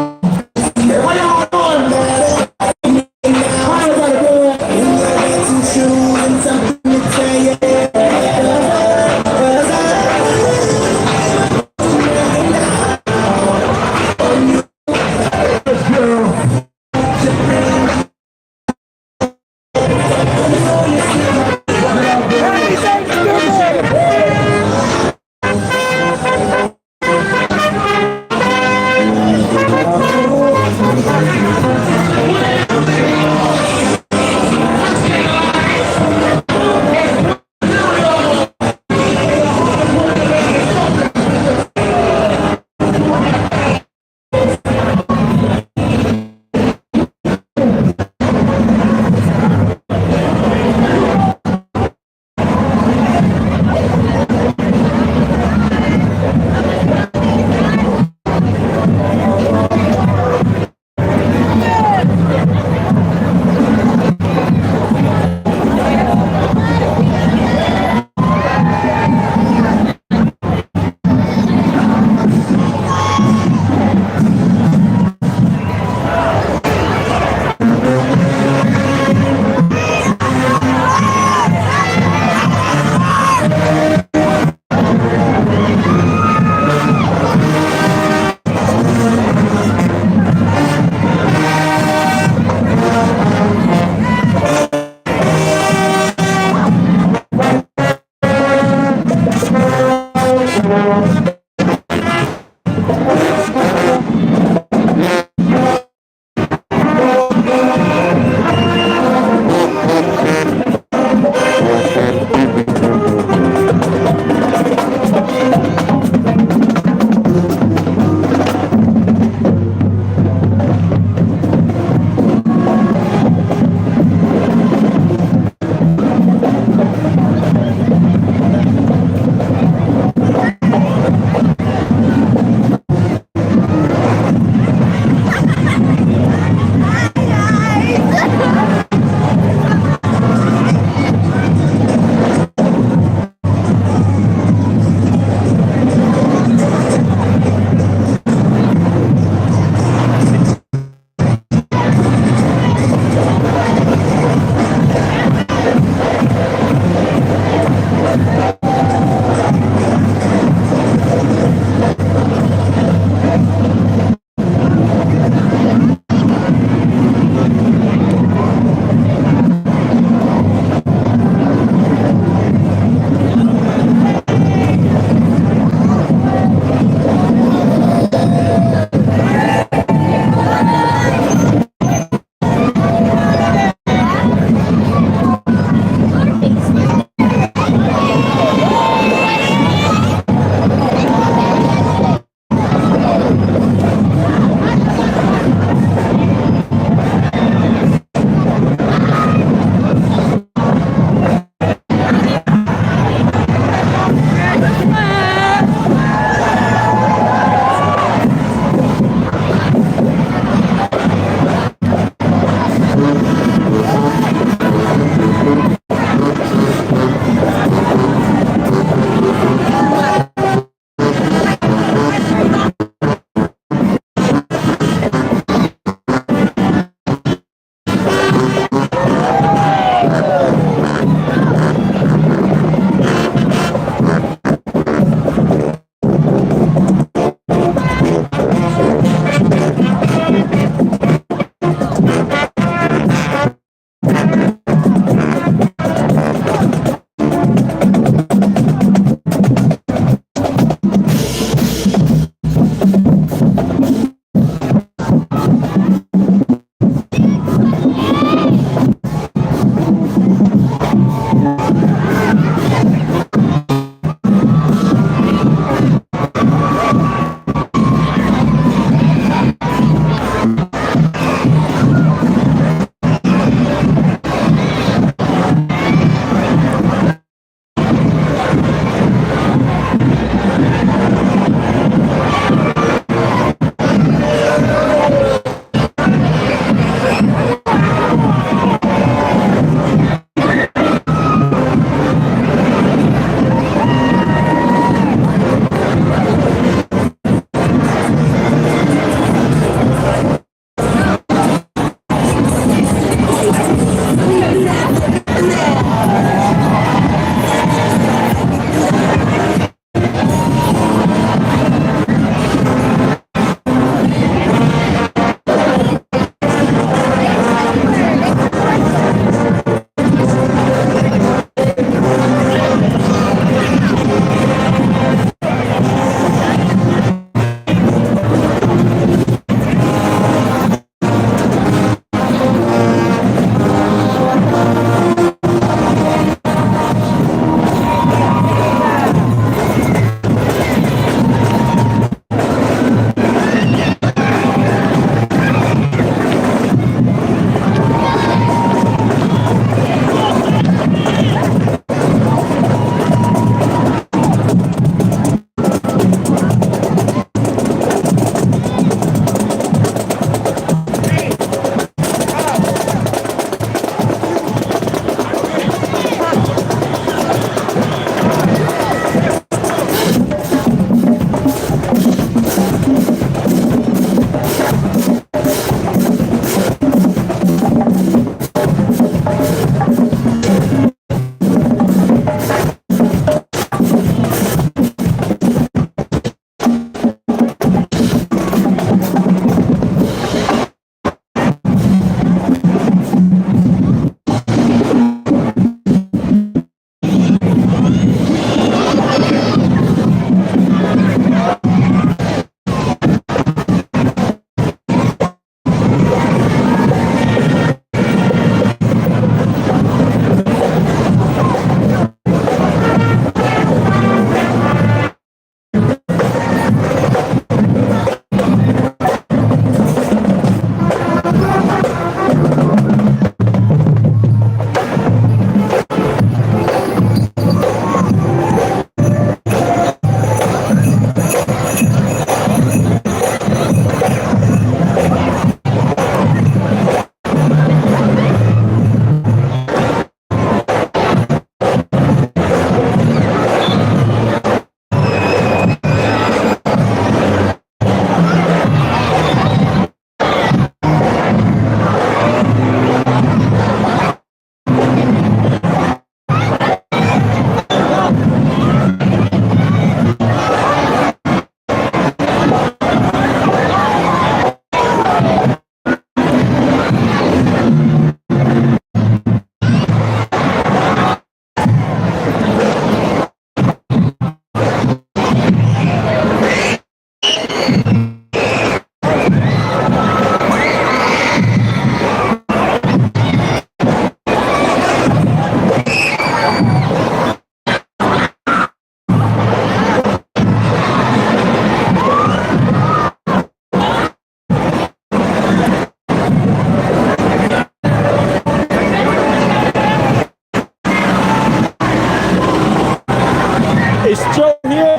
Is Joe here?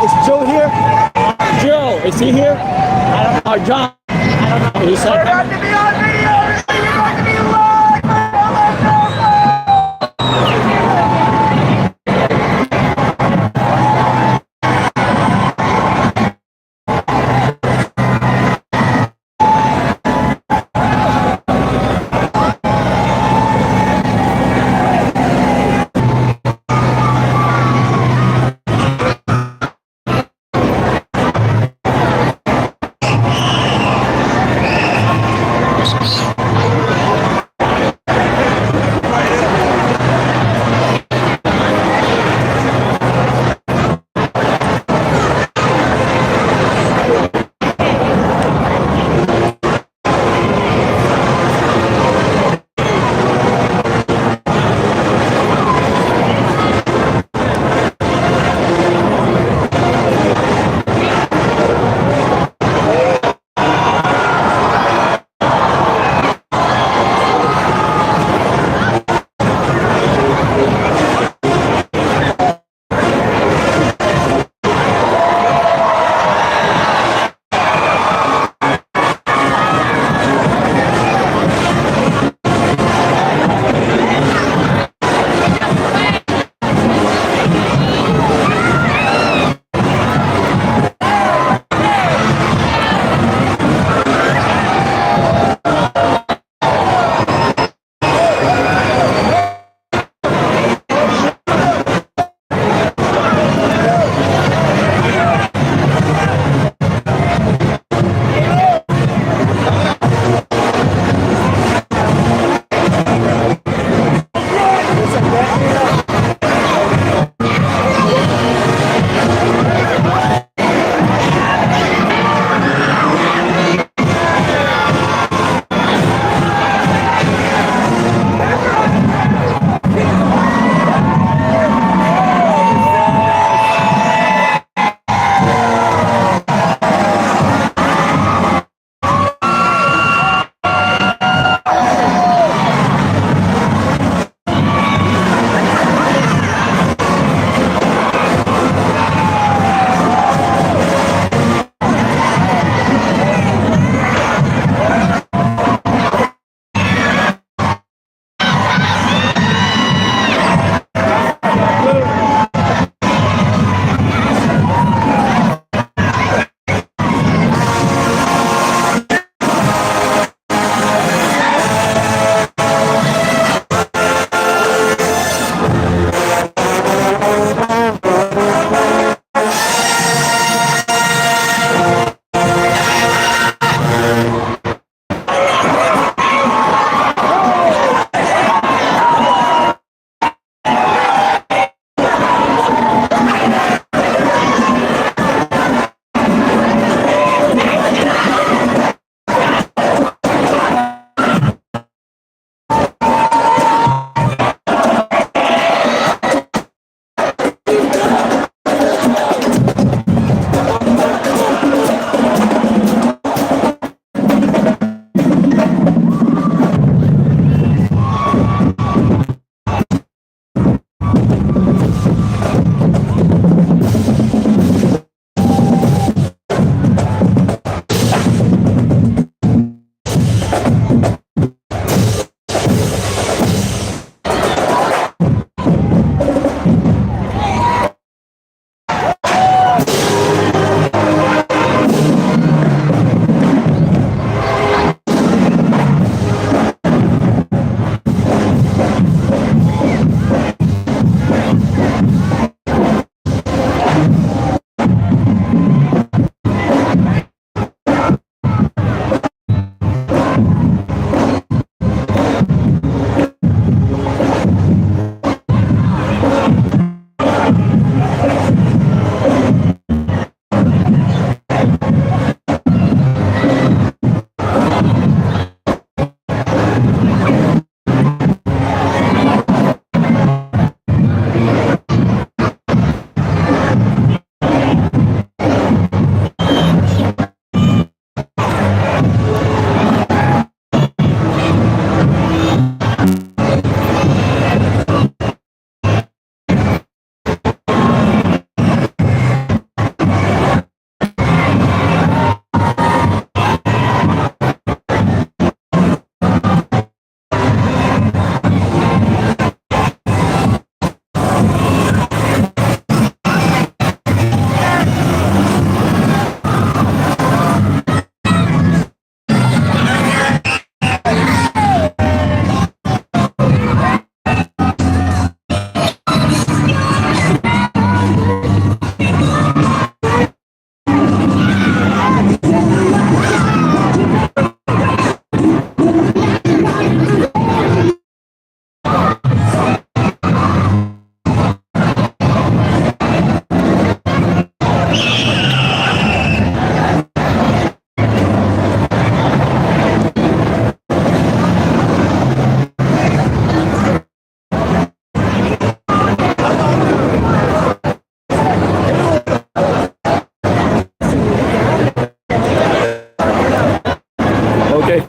Is Joe here? Joe, is he here? John. He's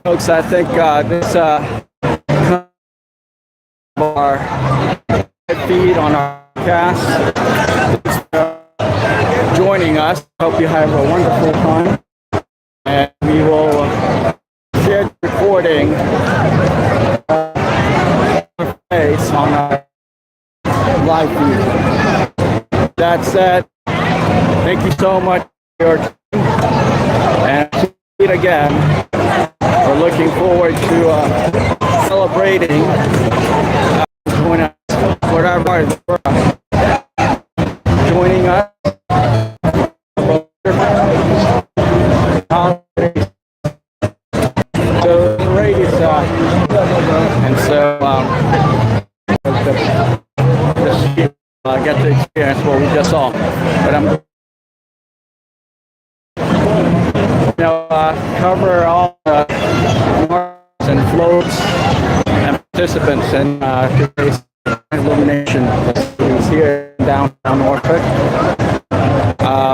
folks, I think this our feed on our cast. Joining us. Hope you have a wonderful time, and we will share the recording face on our live feed. That said, thank you so much for your time, and to meet again. We're looking forward to celebrating whatever is joining us. So the parade is, and so get to experience what we just saw. But I'm cover all the marks and floats and participants in today's Illumination Parade here in downtown Norfolk.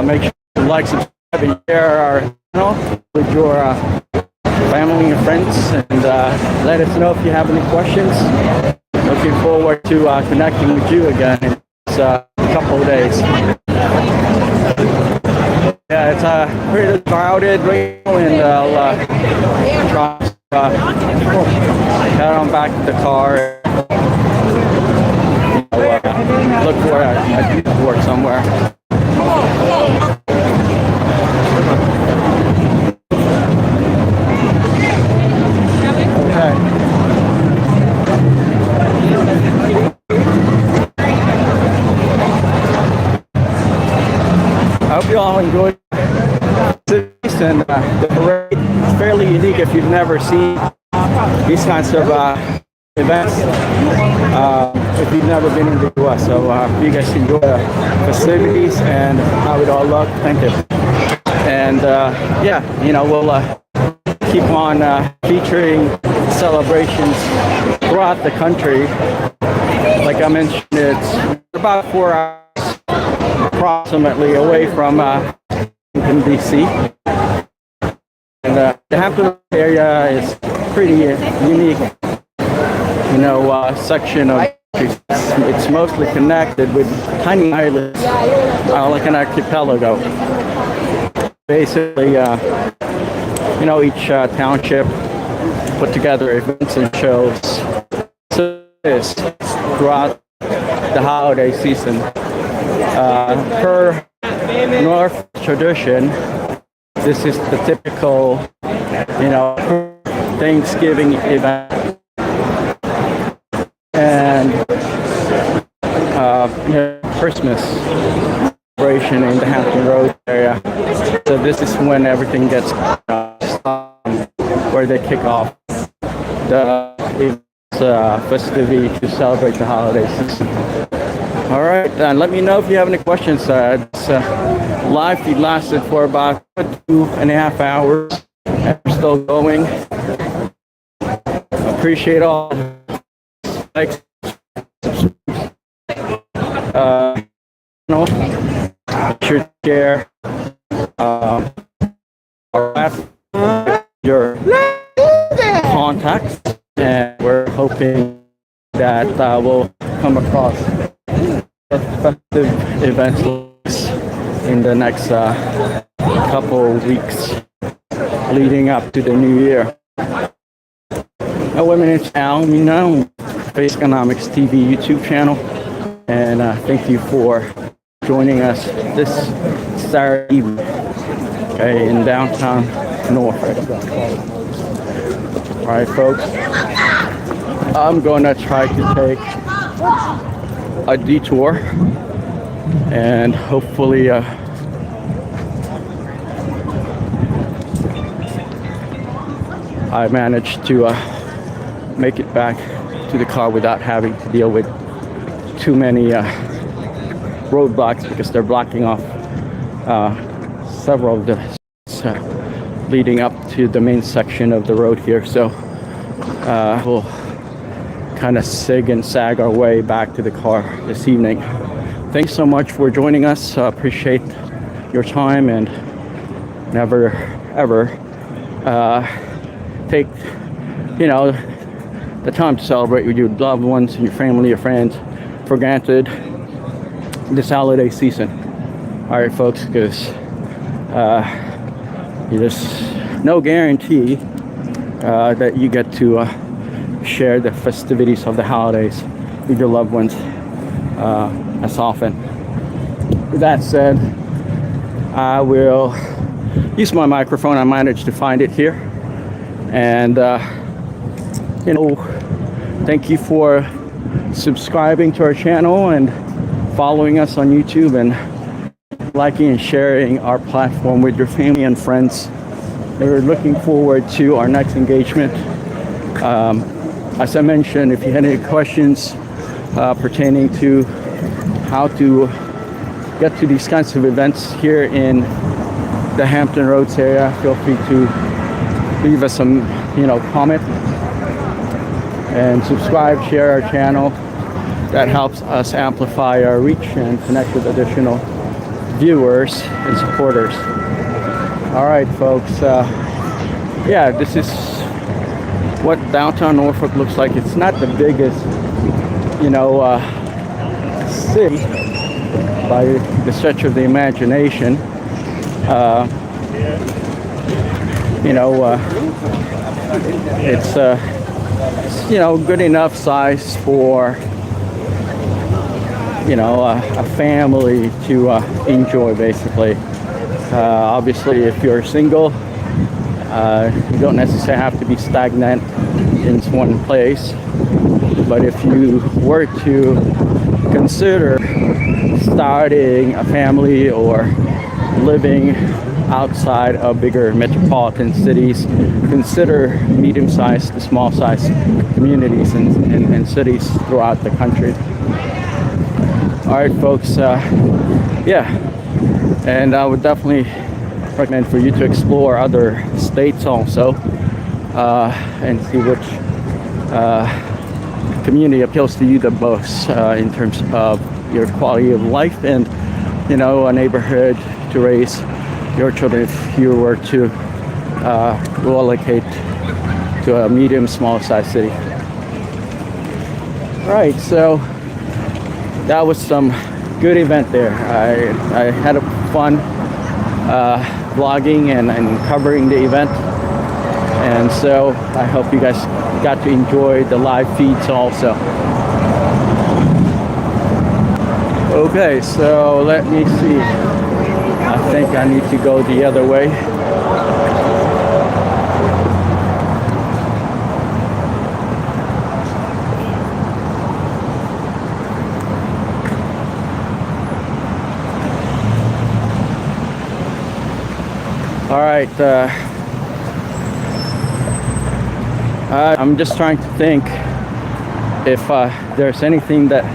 Make sure to like, subscribe, and share our channel with your family and friends, and let us know if you have any questions. Looking forward to connecting with you again in this couple of days. Yeah, it's pretty crowded right now, and I'll try to head on back to the car. Look for a work somewhere. Okay. I hope you all enjoyed this, and the parade is fairly unique if you've never seen these kinds of events. If you've never been in the US, so you guys enjoy the festivities and how it all looked. Thank you. And yeah, we'll keep on featuring celebrations throughout the country. Like I mentioned, it's about 4 hours approximately away from Washington, D.C. And the Hampton area is pretty unique, section of. It's mostly connected with tiny islands, like an archipelago. Basically, each township put together events and shows. So this throughout the holiday season. Per North tradition, this is the typical, Thanksgiving event. And Christmas celebration in the Hampton Roads area. So this is when everything gets where they kick off the festivity to celebrate the holiday season. All right, and let me know if you have any questions. This live feed lasted for about 2.5 hours, and we're still going. Appreciate all. Like, should share your contacts, and we're hoping that we'll come across festive events in the next couple weeks leading up to the new year. Women in town, faceconomics TV YouTube channel, and thank you for joining us this Saturday evening, in downtown Norfolk. All right, folks, I'm going to try to take a detour, and hopefully I managed to make it back to the car without having to deal with too many roadblocks, because they're blocking off several of the leading up to the main section of the road here. So we'll kind of sig and sag our way back to the car this evening. Thanks so much for joining us. Appreciate your time, and never ever take, the time to celebrate with your loved ones and your family, your friends, for granted this holiday season. All right, folks, because there's no guarantee that you get to share the festivities of the holidays with your loved ones as often. With that said, I will use my microphone. I managed to find it here. And, thank you for subscribing to our channel and following us on YouTube and liking and sharing our platform with your family and friends. We're looking forward to our next engagement. As I mentioned, if you had any questions pertaining to how to get to these kinds of events here in the Hampton Roads area, feel free to leave us some, comment and subscribe, share our channel. That helps us amplify our reach and connect with additional viewers and supporters. All right, folks. This is what downtown Norfolk looks like. It's not the biggest, city by the stretch of the imagination. It's good enough size for a family to enjoy, basically. Obviously, if you're single, you don't necessarily have to be stagnant in one place. But if you were to consider starting a family or living outside of bigger metropolitan cities, consider medium-sized to small-sized communities and cities throughout the country. All right, folks. And I would definitely recommend for you to explore other states also and see which community appeals to you the most in terms of your quality of life and a neighborhood to raise your children if you were to relocate to a medium small size city. All right, so that was some good event there. I had a fun vlogging and covering the event, and so I hope you guys got to enjoy the live feeds also. Okay, so let me see. I think I need to go the other way. All right, I'm just trying to think if there's anything that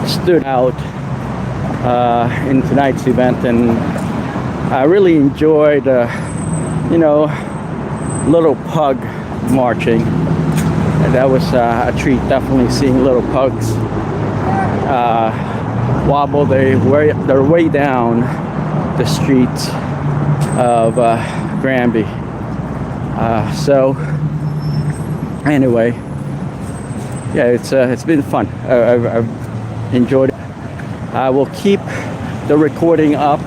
stood out in tonight's event, and I really enjoyed, little pug marching. And that was a treat, definitely seeing little pugs wobble their way down the streets of Granby. So anyway, it's been fun. I've enjoyed it. I will keep the recording up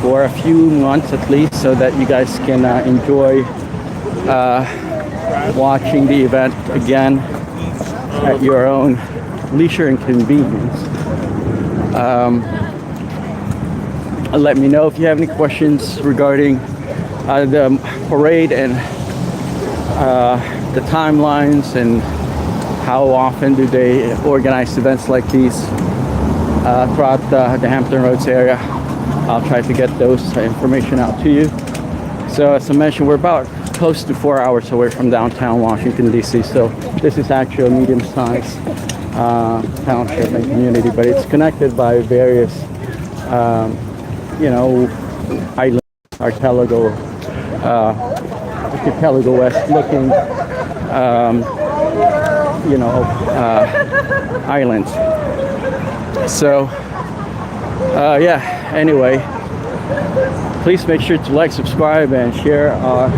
for a few months at least, so that you guys can enjoy watching the event again at your own leisure and convenience. Let me know if you have any questions regarding the parade and the timelines and how often do they organize events like these throughout the Hampton Roads area. I'll try to get those information out to you. So as I mentioned, we're about close to 4 hours away from downtown Washington, D.C. So this is actually a medium-sized township and community, but it's connected by various islands, archipelago west looking islands. So anyway, please make sure to like, subscribe, and share our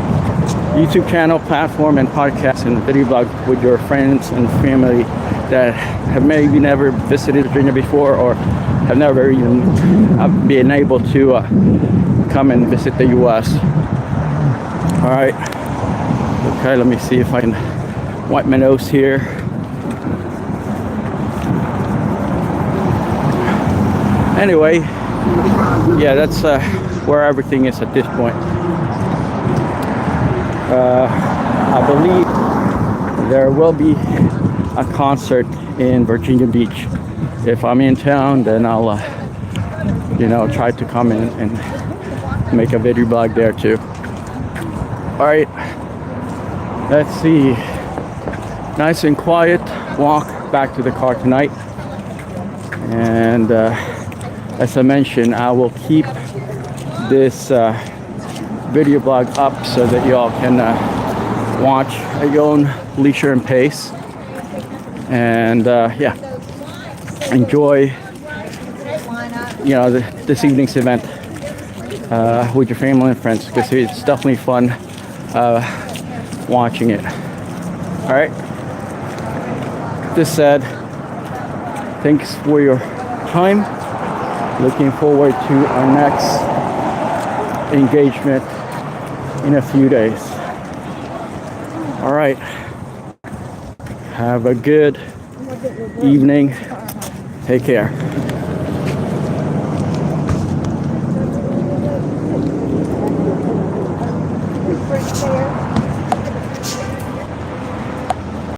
YouTube channel, platform, and podcast and video blog with your friends and family that have maybe never visited Virginia before or have never even been able to come and visit the U.S. All right. Okay, let me see if I can wipe my nose here. Anyway, yeah, that's where everything is at this point. I believe there will be a concert in Virginia Beach. If I'm in town, then I'll, try to come in and make a video blog there too. All right, let's see. Nice and quiet walk back to the car tonight. And as I mentioned, I will keep this video blog up so that y'all can watch at your own leisure and pace. And yeah, enjoy this evening's event with your family and friends, because it's definitely fun watching it. All right, this said, thanks for your time. Looking forward to our next engagement in a few days. All right, have a good evening. Take care.